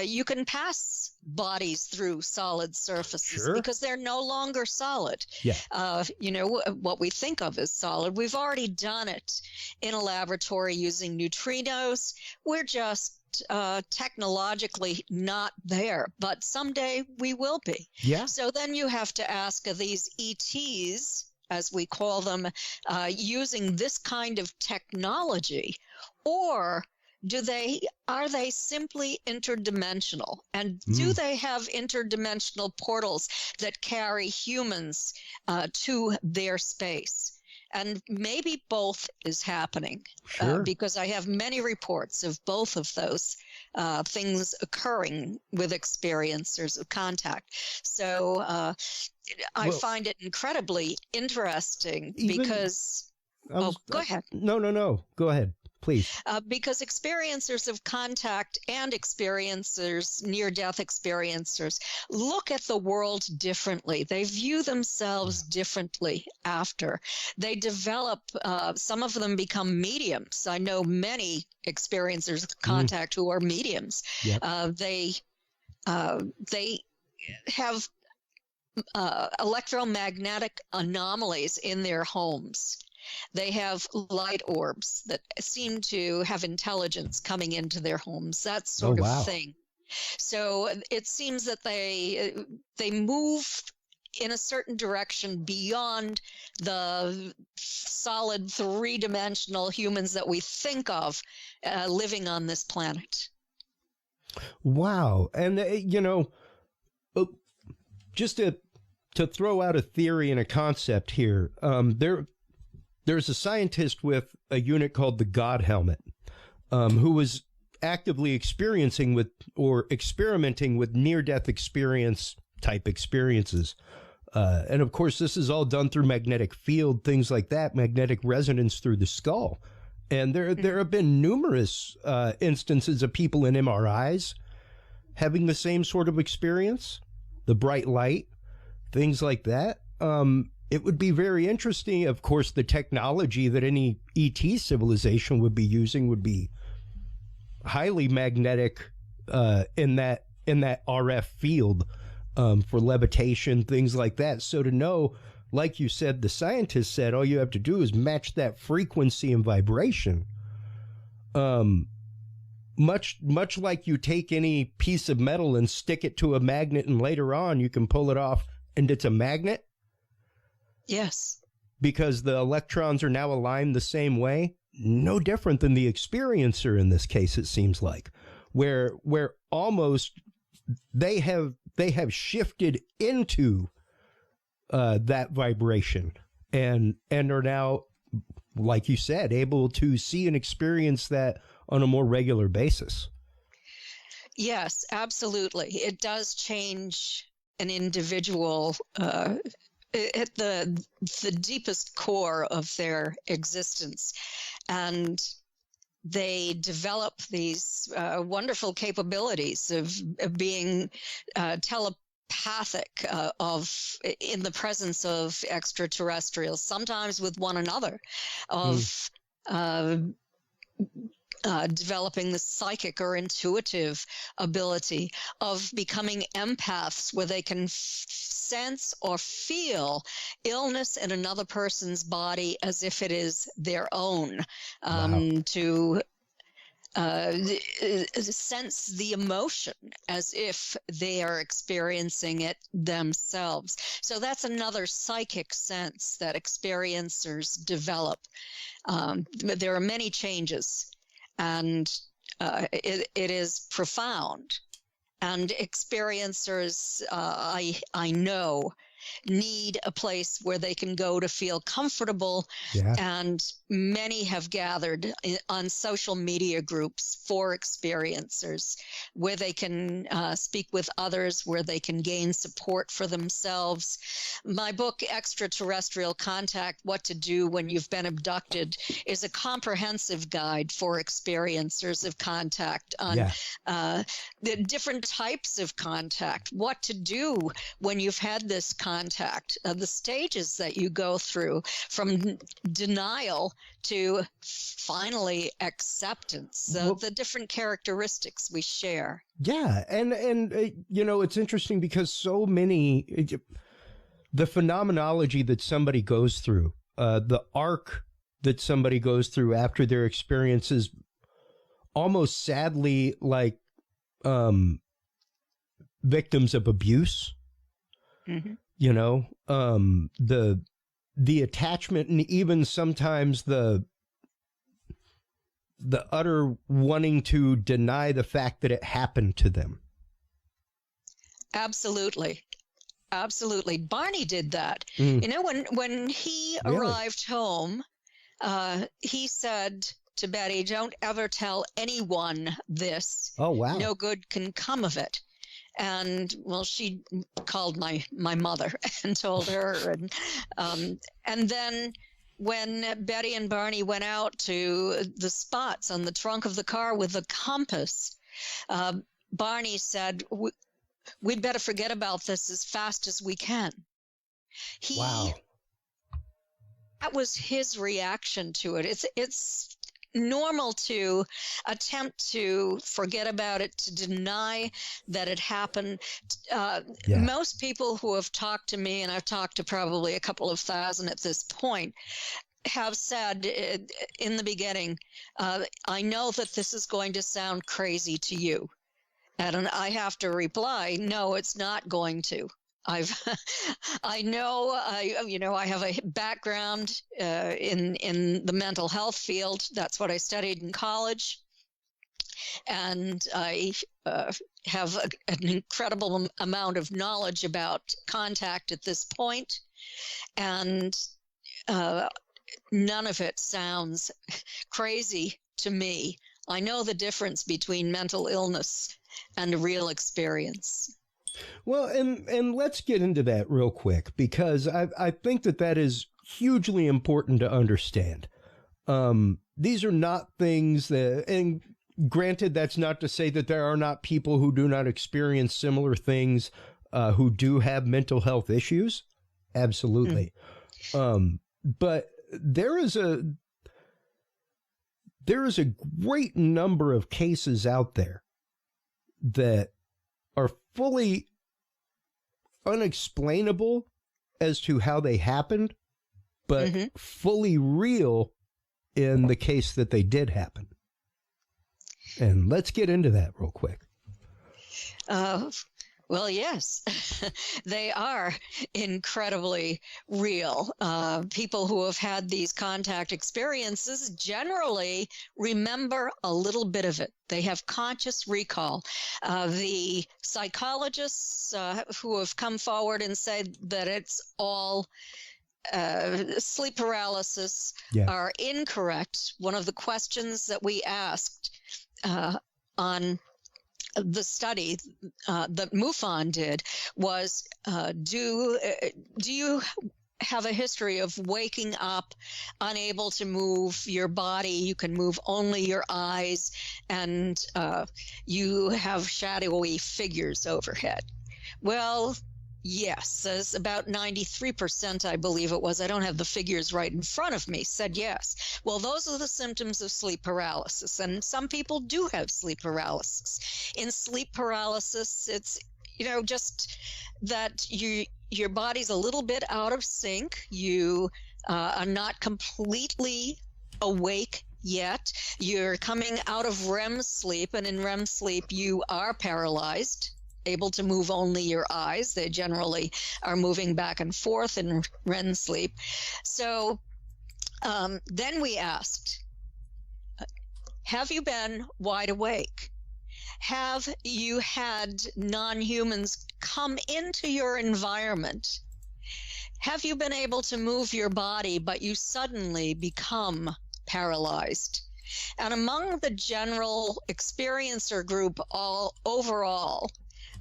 you can pass bodies through solid surfaces because they're no longer solid. You know, what we think of as solid, we've already done it in a laboratory using neutrinos. We're just technologically not there, but someday we will be. So then you have to ask, are these ETs, as we call them, using this kind of technology, or are they simply interdimensional? And do they have interdimensional portals that carry humans to their space? And maybe both is happening because I have many reports of both of those things occurring with experiencers of contact. So I find it incredibly interesting because... go ahead. No. Go ahead. Please. Because experiencers of contact and near-death experiencers look at the world differently. They view themselves differently after. They develop, some of them become mediums. I know many experiencers of contact who are mediums. They have electromagnetic anomalies in their homes. They have light orbs that seem to have intelligence coming into their homes, that sort of thing. So it seems that they move in a certain direction beyond the solid three-dimensional humans that we think of living on this planet. Wow. And, you know, just to throw out a theory and a concept here, there's a scientist with a unit called the God Helmet, who was actively experimenting with near-death experience type experiences. And of course, this is all done through magnetic field, things like that, magnetic resonance through the skull. And there have been numerous instances of people in MRIs having the same sort of experience, the bright light, things like that. It would be very interesting. Of course, the technology that any ET civilization would be using would be highly magnetic in that RF field. for levitation, things like that. So to know, like you said, the scientists said, all you have to do is match that frequency and vibration. Much like you take any piece of metal and stick it to a magnet, and later on you can pull it off and it's a magnet. Yes. Because the electrons are now aligned the same way. No different than the experiencer in this case, it seems like, where almost they have shifted into that vibration and are now, like you said, able to see and experience that on a more regular basis. Yes, absolutely. It does change an individual at the deepest core of their existence. And they develop these wonderful capabilities of being telepathic in the presence of extraterrestrials, sometimes with one another, of developing the psychic or intuitive ability, of becoming empaths where they can sense or feel illness in another person's body as if it is their own, to sense the emotion as if they are experiencing it themselves. So that's another psychic sense that experiencers develop. There are many changes, and it is profound. And experiencers, I know, need a place where they can go to feel comfortable. Yeah. And many have gathered on social media groups for experiencers where they can speak with others, where they can gain support for themselves. My book, Extraterrestrial Contact, What to Do When You've Been Abducted, is a comprehensive guide for experiencers of contact on the different types of contact, what to do when you've had this contact, the stages that you go through from denial to finally acceptance, the different characteristics we share. Yeah. And it's interesting because so many, the phenomenology that somebody goes through, the arc that somebody goes through after their experiences, almost sadly like victims of abuse. Mm-hmm. The attachment, and even sometimes the utter wanting to deny the fact that it happened to them. Absolutely. Barney did that. When he arrived home, he said to Betty, "Don't ever tell anyone this. Oh, wow. No good can come of it." And she called my mother and told her, and then when Betty and Barney went out to the spots on the trunk of the car with the compass, Barney said, "We'd better forget about this as fast as we can." Wow. That was his reaction to it. It's normal to attempt to forget about it, to deny that it happened. Most people who have talked to me, and I've talked to probably a couple of thousand at this point, have said in the beginning, I know that this is going to sound crazy to you. And I have to reply, no, it's not going to. I have a background in the mental health field. That's what I studied in college. And I have an incredible amount of knowledge about contact at this point. And none of it sounds crazy to me. I know the difference between mental illness and a real experience. Well, and let's get into that real quick, because I think that is hugely important to understand. These are not things that, and granted, that's not to say that there are not people who do not experience similar things, who do have mental health issues. Absolutely. But there is a great number of cases out there that are fully unexplainable as to how they happened, but fully real in the case that they did happen. And let's get into that real quick. Well, yes, they are incredibly real. People who have had these contact experiences generally remember a little bit of it. They have conscious recall. The psychologists who have come forward and said that it's all sleep paralysis are incorrect. One of the questions that we asked on the study that MUFON did was, do you have a history of waking up unable to move your body? You can move only your eyes, and you have shadowy figures overhead. Well, yes, as about 93%, I believe it was, I don't have the figures right in front of me, said yes. Well, those are the symptoms of sleep paralysis, and some people do have sleep paralysis. In sleep paralysis, it's, just that your body's a little bit out of sync. You are not completely awake yet. You're coming out of REM sleep, and in REM sleep, you are paralyzed, able to move only your eyes. They generally are moving back and forth in REM sleep. So then we asked, have you been wide awake? Have you had non-humans come into your environment? Have you been able to move your body, but you suddenly become paralyzed? And among the general experiencer group overall,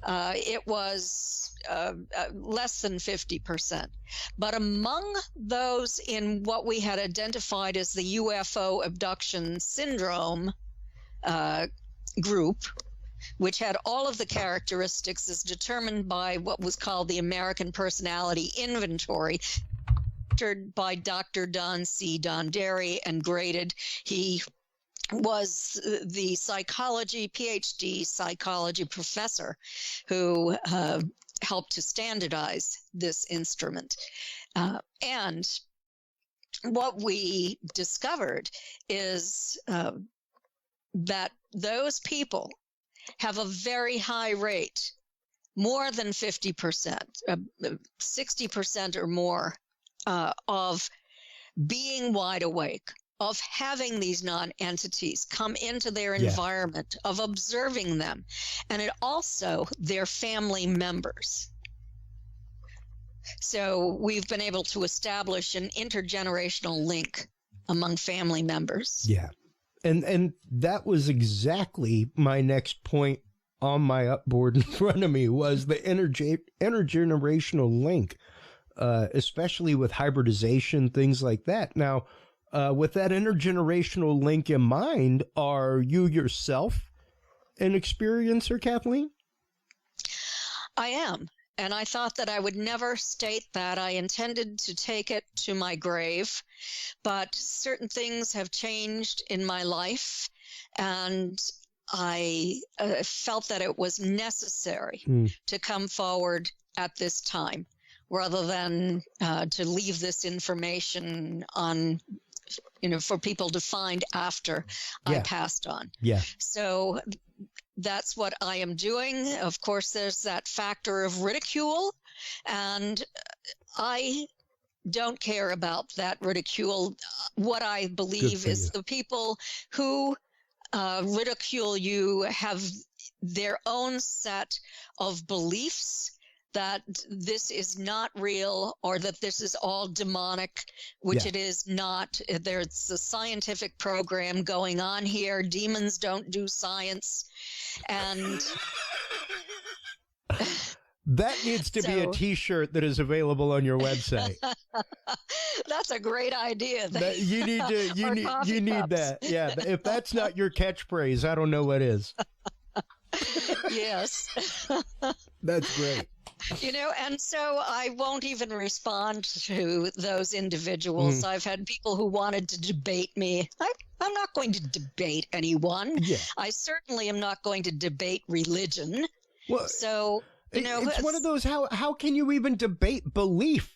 it was less than 50%. But among those in what we had identified as the UFO abduction syndrome group, which had all of the characteristics as determined by what was called the American Personality Inventory, by Dr. Don C. Donderi and graded. He was the PhD psychology professor who helped to standardize this instrument. And what we discovered is that those people have a very high rate, more than 50%, 60% or more, of being wide awake, of having these non-entities come into their environment, of observing them, and it also their family members. So we've been able to establish an intergenerational link among family members. Yeah. And that was exactly my next point on my upboard in front of me, was the intergenerational link, especially with hybridization, things like that. Now, with that intergenerational link in mind, are you yourself an experiencer, Kathleen? I am. And I thought that I would never state that. I intended to take it to my grave, but certain things have changed in my life, and I felt that it was necessary to come forward at this time, rather than to leave this information on, for people to find after I passed on. Yeah. So that's what I am doing. Of course, there's that factor of ridicule, and I don't care about that ridicule. What I believe is the people who ridicule you have their own set of beliefs that this is not real, or that this is all demonic, which it is not. There's a scientific program going on here. Demons don't do science. And that needs to be a T-shirt that is available on your website. That's a great idea. You need that. Yeah. If that's not your catchphrase, I don't know what is. Yes. That's great. And so I won't even respond to those individuals. I've had people who wanted to debate me. I'm not going to debate anyone. Yeah. I certainly am not going to debate religion. Well, so It's one of those, how can you even debate belief?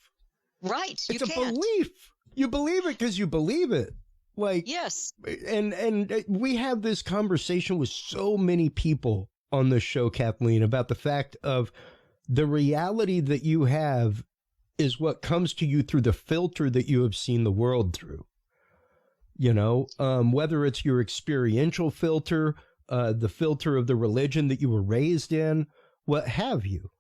Right. It's a belief. You believe it because you believe it. Like, yes. And we have this conversation with so many people on this show, Kathleen, about the fact of the reality that you have is what comes to you through the filter that you have seen the world through. You know, whether it's your experiential filter, the filter of the religion that you were raised in, what have you.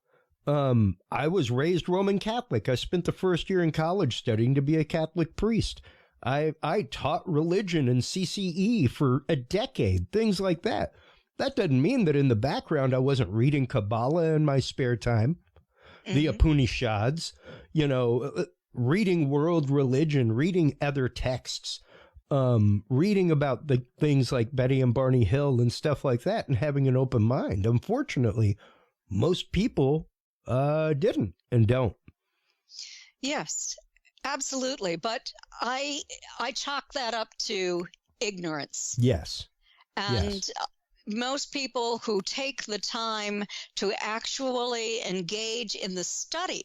I was raised Roman Catholic. I spent the first year in college studying to be a Catholic priest. I taught religion in CCE for a decade, things like that. That doesn't mean that in the background I wasn't reading Kabbalah in my spare time, the Upanishads, you know, reading world religion, reading other texts, reading about the things like Betty and Barney Hill and stuff like that, and having an open mind. Unfortunately, most people didn't and don't. Yes, absolutely. But I chalk that up to ignorance. Yes. And yes. Most people who take the time to actually engage in the study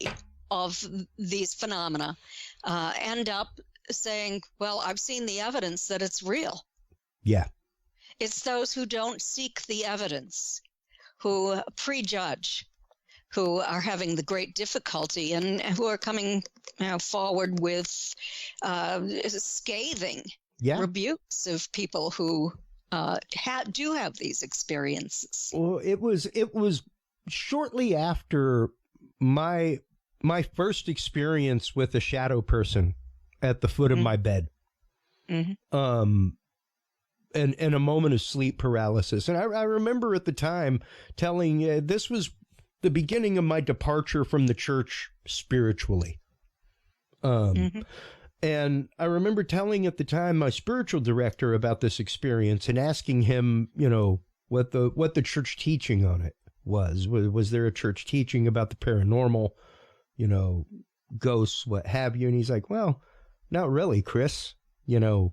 of these phenomena end up saying, well, I've seen the evidence that it's real. Yeah. It's those who don't seek the evidence, who prejudge, who are having the great difficulty and who are coming forward with scathing rebukes of people who do have these experiences. Well, it was shortly after my first experience with a shadow person at the foot of my bed, and a moment of sleep paralysis. And I remember at the time telling this was the beginning of my departure from the church spiritually. And I remember telling at the time my spiritual director about this experience and asking him, you know, what the church teaching on it was. Was there a church teaching about the paranormal, you know, ghosts, what have you? And he's like, well, not really, Chris. You know,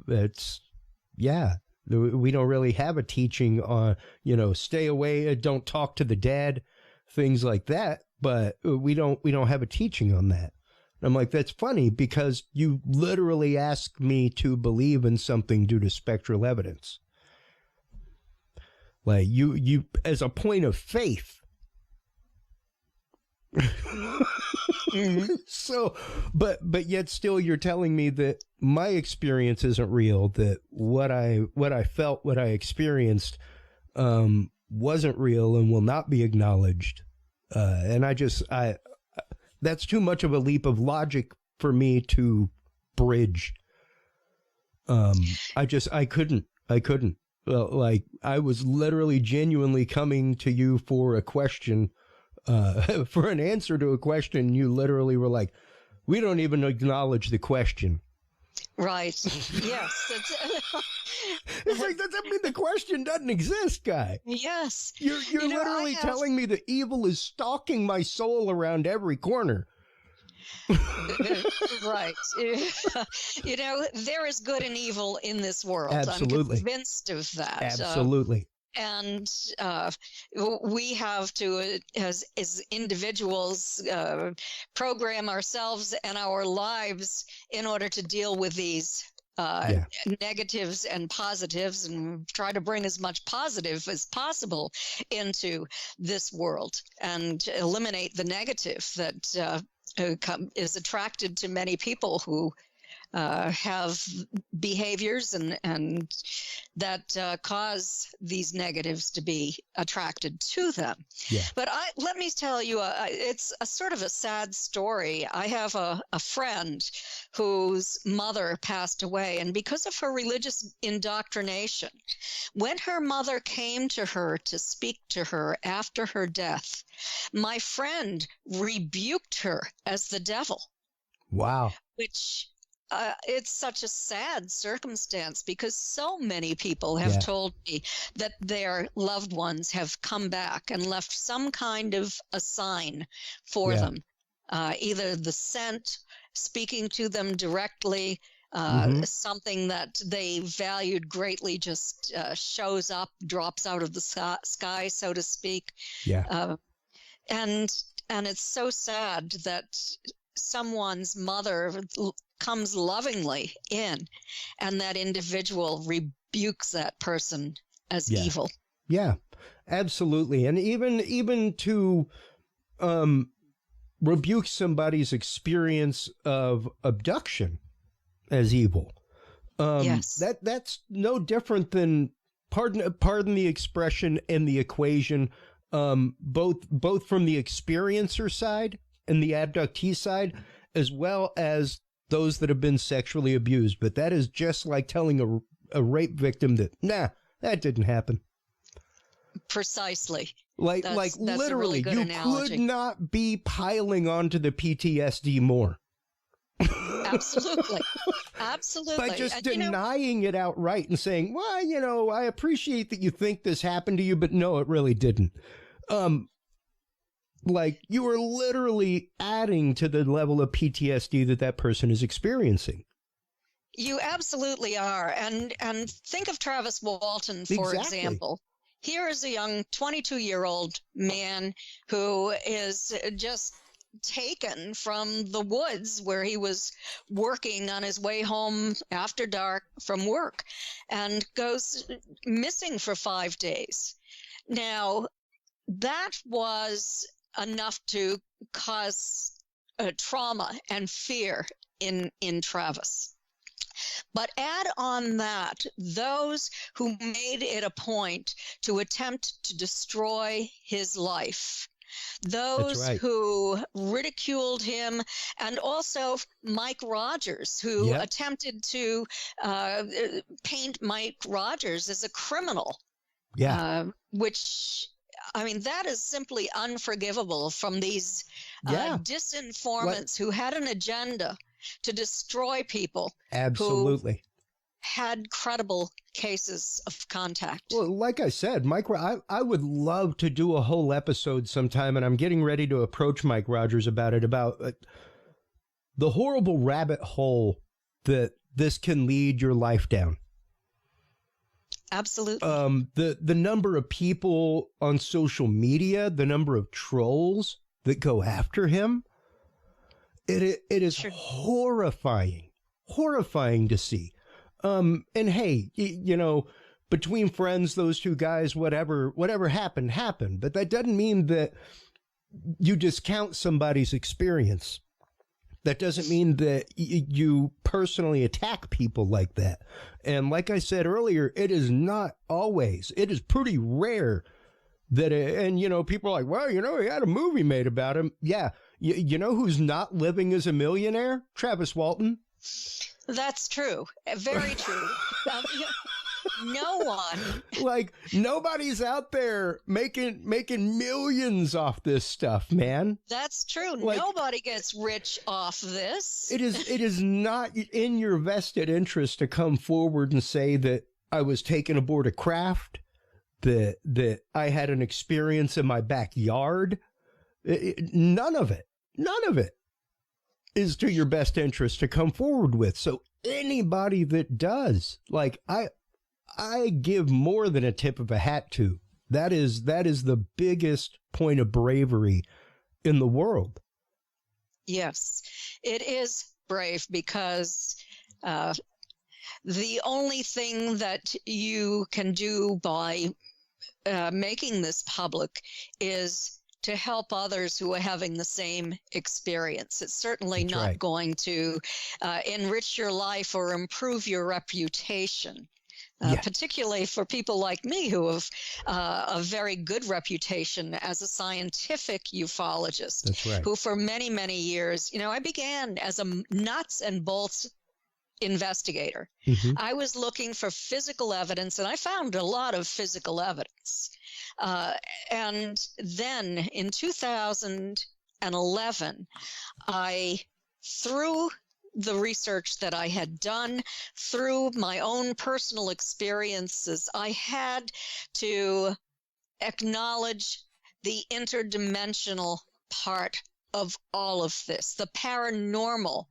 we don't really have a teaching on, you know, stay away, don't talk to the dead, things like that. But we don't have a teaching on that. I'm like, that's funny because you literally asked me to believe in something due to spectral evidence. Like you as a point of faith. So, but yet still you're telling me that my experience isn't real, that what I felt, what I experienced, wasn't real and will not be acknowledged. And that's too much of a leap of logic for me to bridge. I couldn't. Well, like I was literally genuinely coming to you for a question, for an answer to a question. You literally were like, we don't even acknowledge the question. Right. Yes. It's like, does that mean the question doesn't exist, guy? Yes. You're literally telling me that evil is stalking my soul around every corner. Right. You know, there is good and evil in this world. Absolutely. I'm convinced of that. Absolutely. And we have to, as individuals, program ourselves and our lives in order to deal with these negatives and positives, and try to bring as much positive as possible into this world and eliminate the negative that is attracted to many people who have behaviors and that cause these negatives to be attracted to them. Yeah. But let me tell you, it's a sort of a sad story. I have a friend whose mother passed away, and because of her religious indoctrination, when her mother came to her to speak to her after her death, my friend rebuked her as the devil. Wow. Which it's such a sad circumstance because so many people have told me that their loved ones have come back and left some kind of a sign for them, either the scent, speaking to them directly, something that they valued greatly just shows up, drops out of the sky, so to speak. And it's so sad that someone's mother comes lovingly in, and that individual rebukes that person as evil. Yeah, absolutely. And even to rebuke somebody's experience of abduction as evil. Yes. That's no different than, pardon the expression and the equation, both from the experiencer side and the abductee side, as well as those that have been sexually abused. But that is just like telling a rape victim that, nah, that didn't happen. Precisely. Like literally, a really good you analogy. could not be piling onto the PTSD more. Absolutely. Absolutely. By just denying it outright and saying, well, I appreciate that you think this happened to you, but no, it really didn't. Like, you are literally adding to the level of PTSD that person is experiencing. You absolutely are. And think of Travis Walton, for example. Here is a young 22-year-old man who is just taken from the woods where he was working on his way home after dark from work and goes missing for 5 days. Now, that was enough to cause trauma and fear in Travis. But add on that those who made it a point to attempt to destroy his life, those who ridiculed him, and also Mike Rogers, who attempted to paint Mike Rogers as a criminal, which, I mean, that is simply unforgivable from these disinformants who had an agenda to destroy people. Absolutely. Who had credible cases of contact. Well, like I said, Mike, I would love to do a whole episode sometime, and I'm getting ready to approach Mike Rogers about it, about the horrible rabbit hole that this can lead your life down. Absolutely. The number of people on social media, the number of trolls that go after him, it is horrifying to see. And hey, between friends, those two guys, whatever happened. But that doesn't mean that you discount somebody's experience. That doesn't mean that you personally attack people like that. And like I said earlier, it is not always. It is pretty rare that, people are like, well, he had a movie made about him. Yeah. You know who's not living as a millionaire? Travis Walton. That's true. Very true. No one. Like, nobody's out there making millions off this stuff, man. That's true. Like, nobody gets rich off this. It is not in your vested interest to come forward and say that I was taken aboard a craft, that I had an experience in my backyard. None of it is to your best interest to come forward with. So anybody that does, like, I give more than a tip of a hat to. That is the biggest point of bravery in the world. Yes, it is brave, because the only thing that you can do by making this public is to help others who are having the same experience. It's certainly not going to enrich your life or improve your reputation. Particularly for people like me who have a very good reputation as a scientific ufologist. That's right. Who for many, many years, I began as a nuts and bolts investigator. Mm-hmm. I was looking for physical evidence, and I found a lot of physical evidence. And then in 2011, through the research that I had done, through my own personal experiences, I had to acknowledge the interdimensional part of all of this, the paranormal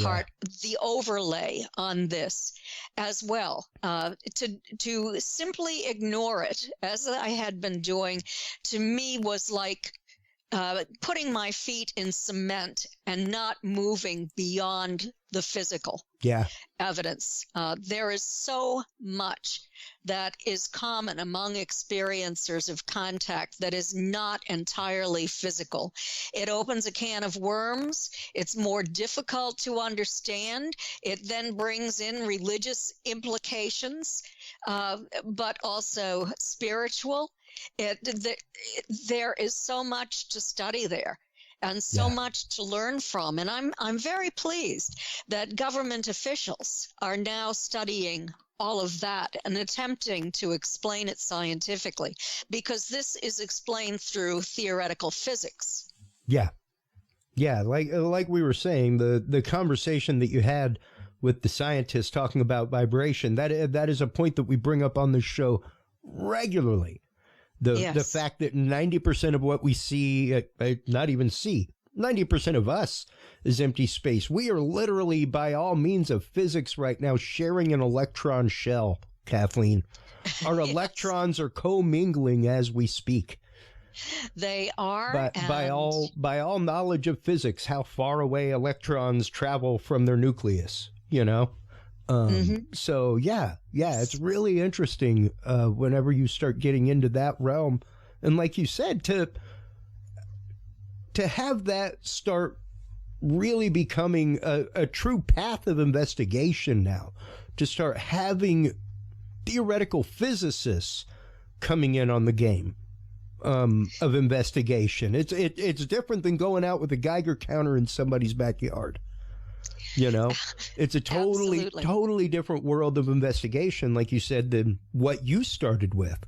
part, the overlay on this as well. To simply ignore it, as I had been doing, to me was like putting my feet in cement and not moving beyond the physical evidence. There is so much that is common among experiencers of contact that is not entirely physical. It opens a can of worms. It's more difficult to understand. It then brings in religious implications, but also spiritual. There is so much to study there and so much to learn from. And I'm very pleased that government officials are now studying all of that and attempting to explain it scientifically, because this is explained through theoretical physics. Yeah. Like we were saying, the conversation that you had with the scientists talking about vibration, that is a point that we bring up on this show regularly. The fact that 90% of what we see, not even see, 90% of us is empty space. We are literally, by all means of physics right now, sharing an electron shell, Kathleen. Our electrons are commingling as we speak. They are. But by all knowledge of physics, how far away electrons travel from their nucleus, you know? So it's really interesting whenever you start getting into that realm. And like you said, to have that start really becoming a true path of investigation now, to start having theoretical physicists coming in on the game of investigation. It's different than going out with a Geiger counter in somebody's backyard. You know, it's a totally different world of investigation, like you said, than what you started with.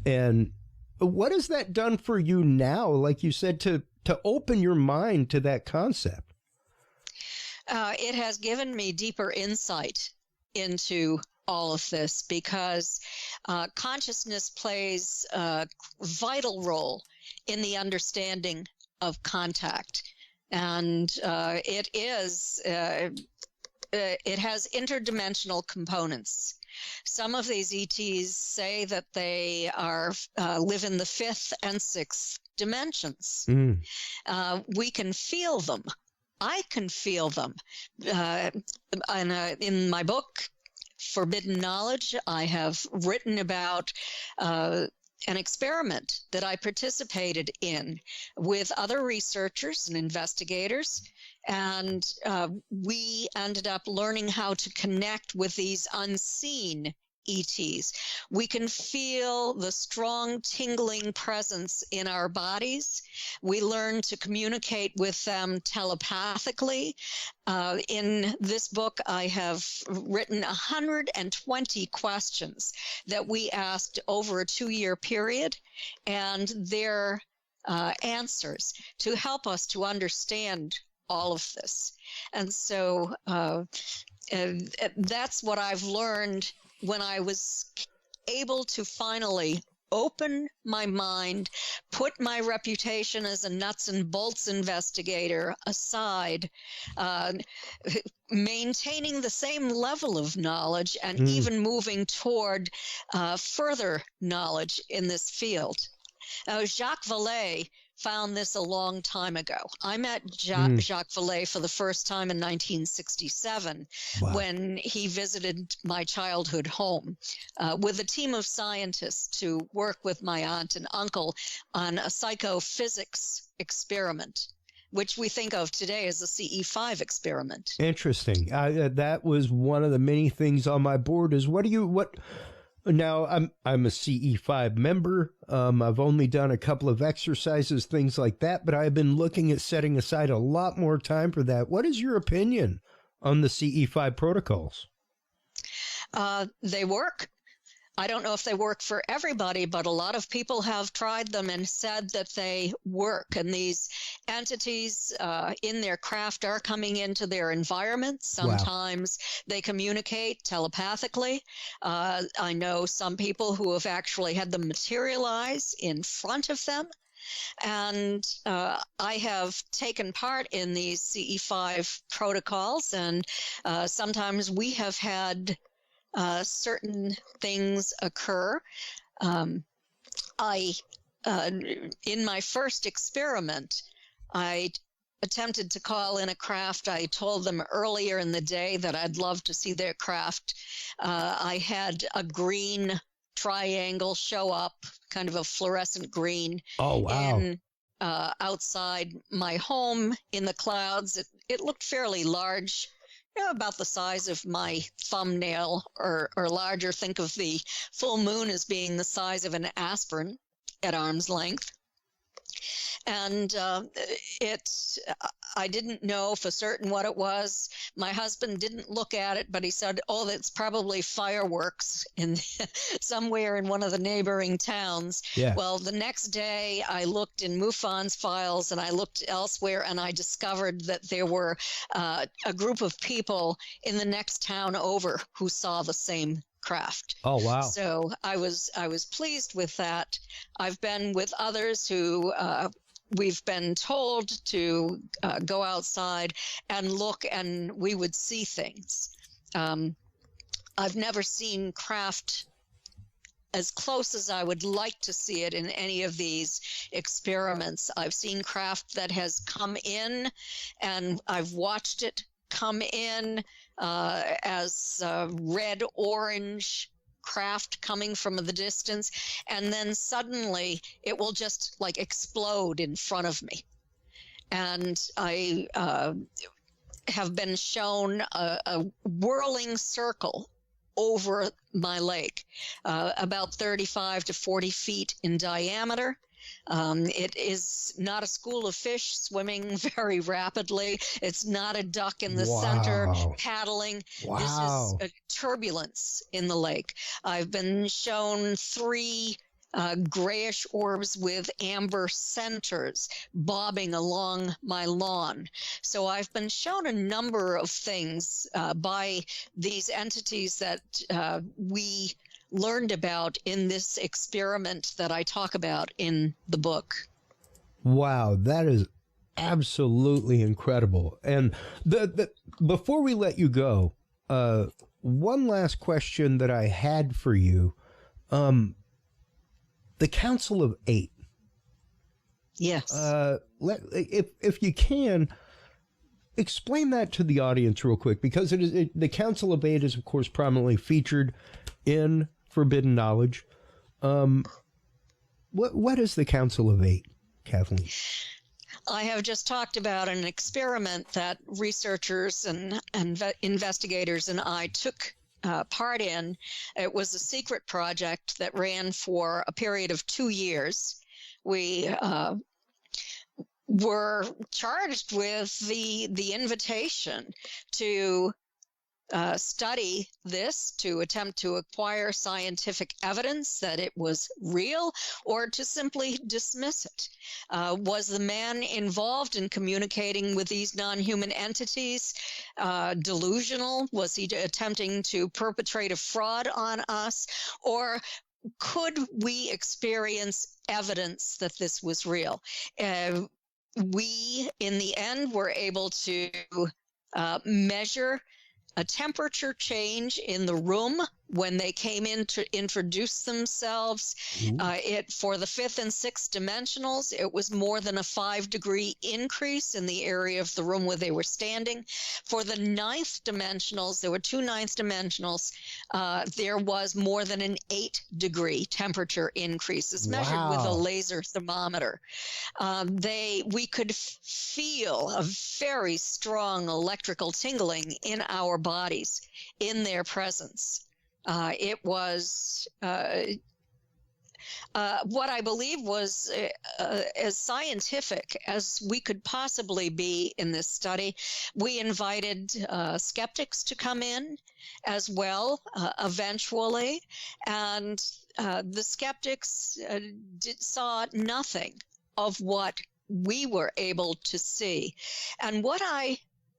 And what has that done for you now, like you said, to open your mind to that concept? It has given me deeper insight into all of this, because consciousness plays a vital role in the understanding of contact. And it has interdimensional components. Some of these ETs say that they live in the 5th and 6th dimensions. We can feel them. I can feel them. In my book, Forbidden Knowledge, I have written about an experiment that I participated in with other researchers and investigators. And we ended up learning how to connect with these unseen ETs. We can feel the strong tingling presence in our bodies. We learn to communicate with them telepathically. In this book, I have written 120 questions that we asked over a 2-year period, and their answers to help us to understand all of this. And so that's what I've learned when I was able to finally open my mind, put my reputation as a nuts and bolts investigator aside, maintaining the same level of knowledge and even moving toward further knowledge in this field. Jacques Vallée found this a long time ago. I met Jacques Vallée for the first time in 1967 when he visited my childhood home with a team of scientists to work with my aunt and uncle on a psychophysics experiment, which we think of today as a CE5 experiment. Interesting. That was one of the many things on my board is now, I'm a CE5 member. I've only done a couple of exercises, things like that, but I've been looking at setting aside a lot more time for that. What is your opinion on the CE5 protocols? They work. I don't know if they work for everybody, but a lot of people have tried them and said that they work. And these entities in their craft are coming into their environment. Sometimes they communicate telepathically. I know some people who have actually had them materialize in front of them. And I have taken part in these CE5 protocols, and sometimes we have had certain things occur. I in my first experiment, I attempted to call in a craft. I told them earlier in the day that I'd love to see their craft. I had a green triangle show up, kind of a fluorescent green. Oh, wow. Outside my home in the clouds. It looked fairly large, about the size of my thumbnail or larger. Think of the full moon as being the size of an aspirin at arm's length. And I didn't know for certain what it was. My husband didn't look at it, but he said, "Oh, that's probably fireworks in somewhere in one of the neighboring towns." Yeah. Well, the next day I looked in MUFON's files and I looked elsewhere, and I discovered that there were a group of people in the next town over who saw the same craft. Oh, wow. So I was pleased with that. I've been with others who we've been told to go outside and look, and we would see things. I've never seen craft as close as I would like to see it in any of these experiments. I've seen craft that has come in, and I've watched it come in as red-orange craft coming from the distance, and then suddenly it will just like explode in front of me. And I have been shown a whirling circle over my lake, about 35 to 40 feet in diameter. It is not a school of fish swimming very rapidly. It's not a duck in the center paddling. Wow. This is a turbulence in the lake. I've been shown 3 grayish orbs with amber centers bobbing along my lawn. So I've been shown a number of things by these entities that we learned about in this experiment that I talk about in the book. Wow, that is absolutely incredible. And before we let you go, one last question that I had for you. The Council of 8. Yes. If you can, explain that to the audience real quick, because the Council of 8 is, of course, prominently featured in Forbidden Knowledge. What is the Council of 8, Kathleen? I have just talked about an experiment that researchers and investigators and I took part in. It was a secret project that ran for a period of 2 years. We were charged with the invitation to study this, to attempt to acquire scientific evidence that it was real, or to simply dismiss it. Was the man involved in communicating with these non-human entities delusional? Was he attempting to perpetrate a fraud on us? Or could we experience evidence that this was real? We, in the end, were able to measure a temperature change in the room when they came in to introduce themselves. For the 5th and 6th dimensionals, it was more than a 5-degree increase in the area of the room where they were standing. For the 9th dimensionals, there were 2 9th dimensionals, there was more than an 8-degree temperature increase. It's measured with a laser thermometer. We could feel a very strong electrical tingling in our bodies in their presence. It was what I believe was as scientific as we could possibly be in this study. We invited skeptics to come in as well eventually, and the skeptics saw nothing of what we were able to see. And what I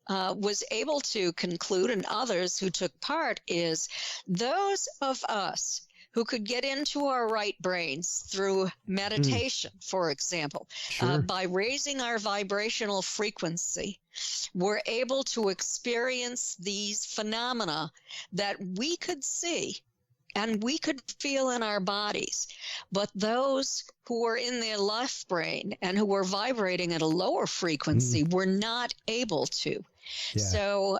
was able to conclude, and others who took part, is those of us who could get into our right brains through meditation, for example, by raising our vibrational frequency, we're able to experience these phenomena that we could see and we could feel in our bodies. But those who were in their left brain and who were vibrating at a lower frequency were not able to. Yeah. So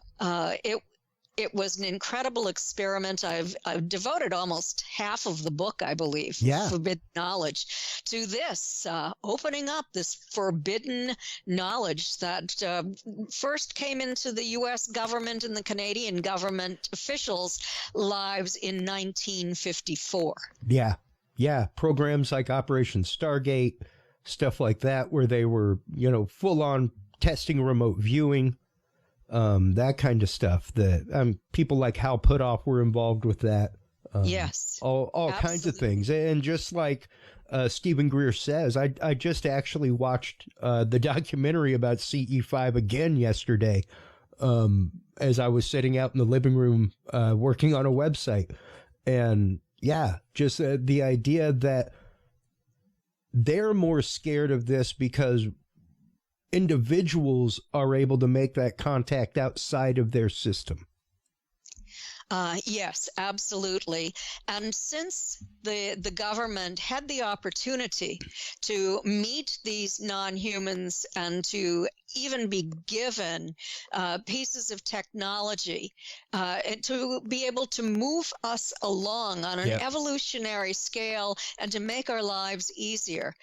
it was an incredible experiment. I've devoted almost half of the book, I believe, Forbidden Knowledge, to this, opening up this forbidden knowledge that first came into the U.S. government and the Canadian government officials' lives in 1954. Yeah. Yeah. Programs like Operation Stargate, stuff like that, where they were, full on testing remote viewing. That kind of stuff that people like Hal Puthoff were involved with that. Yes. All kinds of things. And just like Stephen Greer says, I just actually watched the documentary about CE5 again yesterday as I was sitting out in the living room working on a website. And yeah, just the idea that they're more scared of this because individuals are able to make that contact outside of their system. Yes, absolutely. And since the government had the opportunity to meet these non-humans and to even be given pieces of technology and to be able to move us along on an evolutionary scale and to make our lives easier,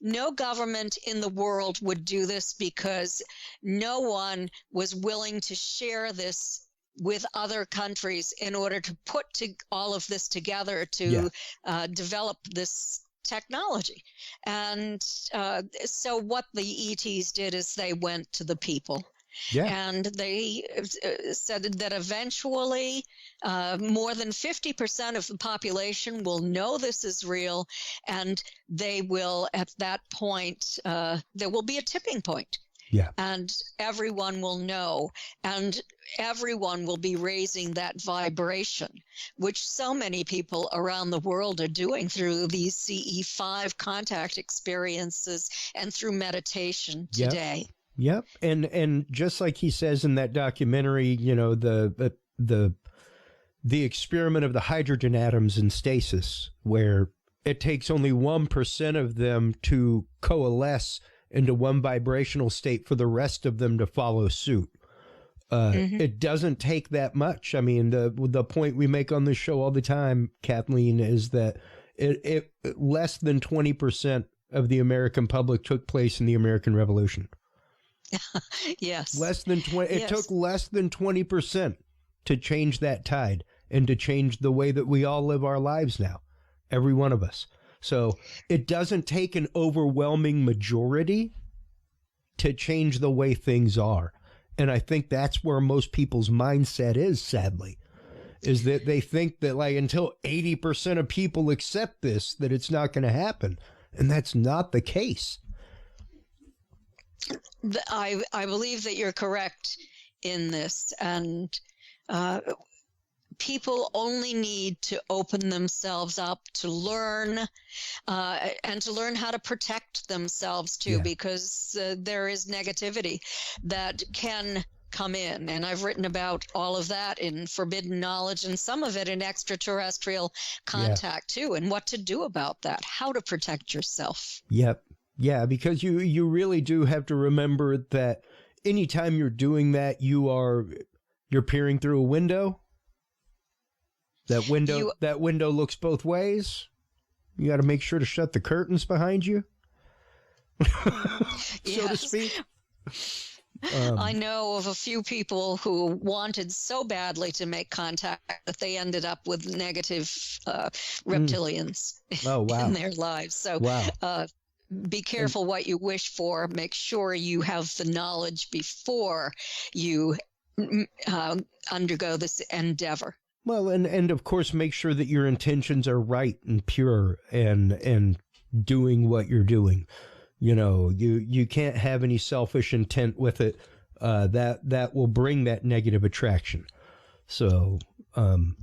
no government in the world would do this because no one was willing to share this with other countries in order to put all of this together to develop this technology. And so what the ETs did is they went to the people. Yeah. And they said that eventually more than 50% of the population will know this is real, and they will, at that point, there will be a tipping point. Yeah. And everyone will know, and everyone will be raising that vibration, which so many people around the world are doing through these CE5 contact experiences and through meditation today. Yep. And just like he says in that documentary, the experiment of the hydrogen atoms in stasis, where it takes only 1% of them to coalesce into one vibrational state for the rest of them to follow suit. It doesn't take that much. I mean, the point we make on this show all the time, Kathleen, is that it less than 20% of the American public took place in the American Revolution. Yes. Less than 20. It took less than 20% to change that tide and to change the way that we all live our lives now, every one of us. So it doesn't take an overwhelming majority to change the way things are. And I think that's where most people's mindset is, sadly, is that they think that like until 80% of people accept this, that it's not going to happen. And that's not the case. I believe that you're correct in this. And people only need to open themselves up to learn and to learn how to protect themselves too, because there is negativity that can come in. And I've written about all of that in Forbidden Knowledge and some of it in Extraterrestrial Contact too, and what to do about that, how to protect yourself. Yep. Yeah, because you really do have to remember that anytime you're doing that, you're peering through a window. That window looks both ways. You got to make sure to shut the curtains behind you, so to speak. I know of a few people who wanted so badly to make contact that they ended up with negative reptilians in their lives. So be careful what you wish for. Make sure you have the knowledge before you undergo this endeavor. Well, and of course, make sure that your intentions are right and pure and doing what you're doing. You can't have any selfish intent with it. That will bring that negative attraction. So,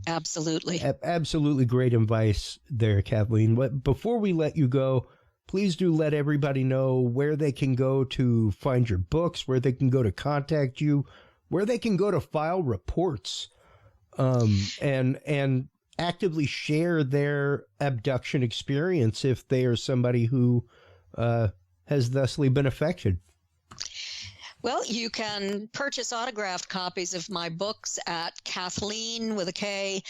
absolutely. Absolutely great advice there, Kathleen. But before we let you go, please do let everybody know where they can go to find your books, where they can go to contact you, where they can go to file reports. And actively share their abduction experience if they are somebody who has thusly been affected? Well, you can purchase autographed copies of my books at Kathleen with a K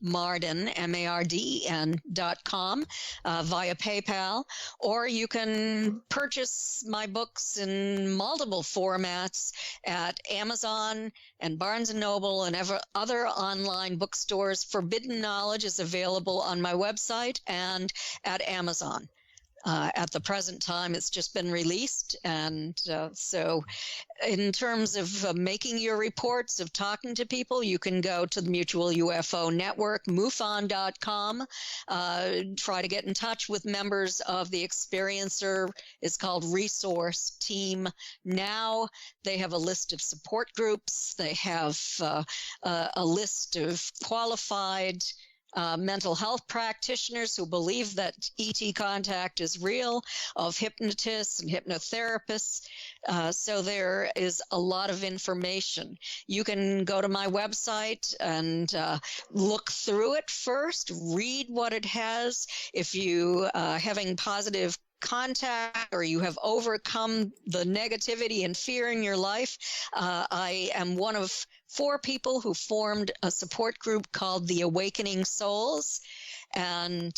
Marden, MARDEN.com via PayPal, or you can purchase my books in multiple formats at Amazon and Barnes & Noble and other online bookstores. Forbidden Knowledge is available on my website and at Amazon. At the present time, it's just been released. And so in terms of making your reports, of talking to people, you can go to the Mutual UFO Network, MUFON.com. Try to get in touch with members of the Experiencer. It's called Resource Team Now. They have a list of support groups. They have a list of qualified mental health practitioners who believe that ET contact is real, of hypnotists and hypnotherapists. So there is a lot of information. You can go to my website and look through it first, read what it has. If you having positive contact or you have overcome the negativity and fear in your life, I am one of 4 people who formed a support group called the Awakening Souls, and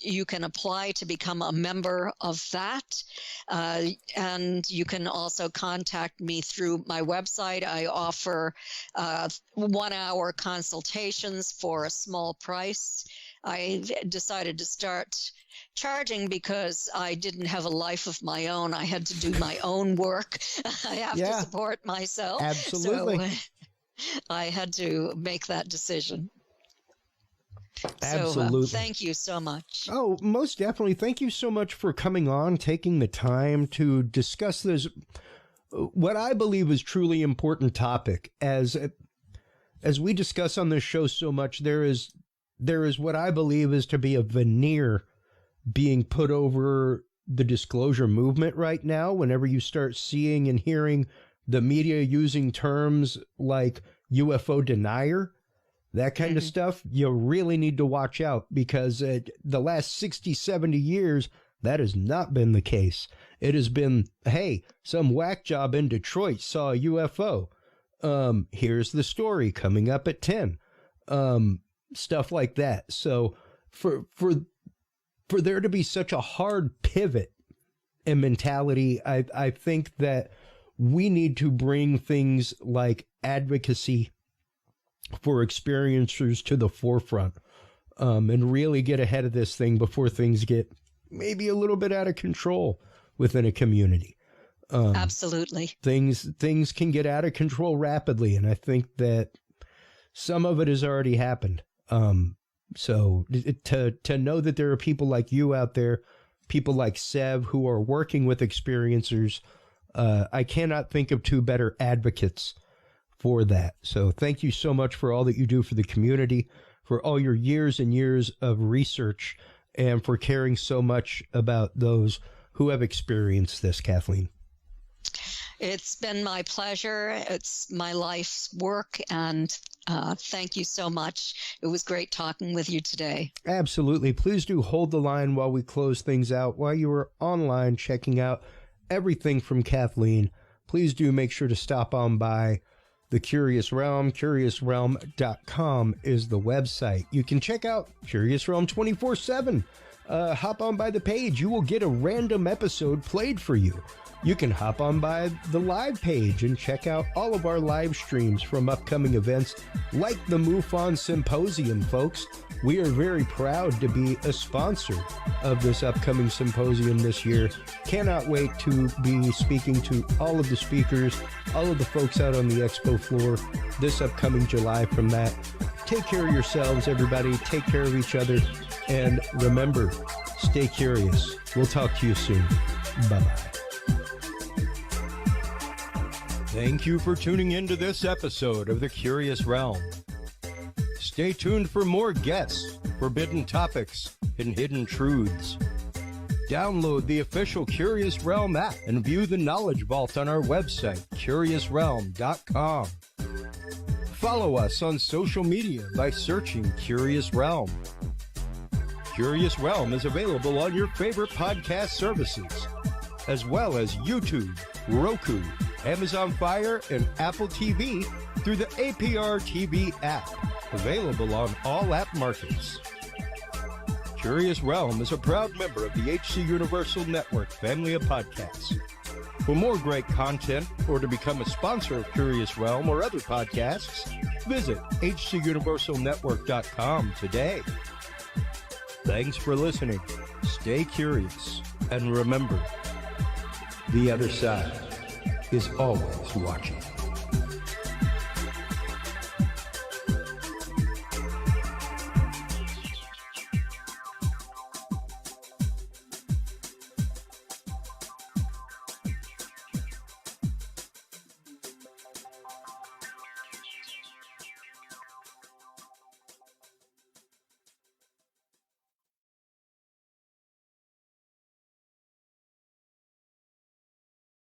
you can apply to become a member of that. And you can also contact me through my website. I offer 1-hour consultations for a small price. I decided to start charging because I didn't have a life of my own. I had to do my own work. I have to support myself. Absolutely. So I had to make that decision. Absolutely. So, thank you so much. Oh, most definitely. Thank you so much for coming on, taking the time to discuss this, what I believe is truly important topic. As we discuss on this show so much, there is what I believe is to be a veneer being put over the disclosure movement right now. Whenever you start seeing and hearing the media using terms like UFO denier, that kind of stuff, you really need to watch out, because the last 60, 70 years, that has not been the case. It has been, hey, some whack job in Detroit saw a UFO. Here's the story coming up at 10. Stuff like that. So for there to be such a hard pivot in mentality, I think that we need to bring things like advocacy for experiencers to the forefront, and really get ahead of this thing before things get maybe a little bit out of control within a community. Absolutely. Things can get out of control rapidly, and I think that some of it has already happened. So to know that there are people like you out there, people like Sev, who are working with experiencers, I cannot think of 2 better advocates for that. So thank you so much for all that you do for the community, for all your years and years of research, and for caring so much about those who have experienced this, Kathleen. It's been my pleasure. It's my life's work, and thank you so much. It was great talking with you today. Absolutely. Please do hold the line while we close things out. While you are online checking out everything from Kathleen, please do make sure to stop on by The Curious Realm. CuriousRealm.com is the website. You can check out Curious Realm 24/7. Hop on by the page. You will get a random episode played for you. You can hop on by the live page and check out all of our live streams from upcoming events like the MUFON Symposium, folks. We are very proud to be a sponsor of this upcoming symposium this year. Cannot wait to be speaking to all of the speakers, all of the folks out on the expo floor this upcoming July from that. Take care of yourselves, everybody. Take care of each other. And remember, stay curious. We'll talk to you soon. Bye-bye. Thank you for tuning into this episode of The Curious Realm. Stay tuned for more guests, forbidden topics, and hidden truths. Download the official Curious Realm app and view the Knowledge Vault on our website, CuriousRealm.com. Follow us on social media by searching Curious Realm. Curious Realm is available on your favorite podcast services, as well as YouTube, Roku, Amazon Fire, and Apple TV through the APR TV app, available on all app markets. Curious Realm is a proud member of the HC Universal Network family of podcasts. For more great content or to become a sponsor of Curious Realm or other podcasts, visit hcuniversalnetwork.com today. Thanks for listening. Stay curious. And remember, the other side is always watching.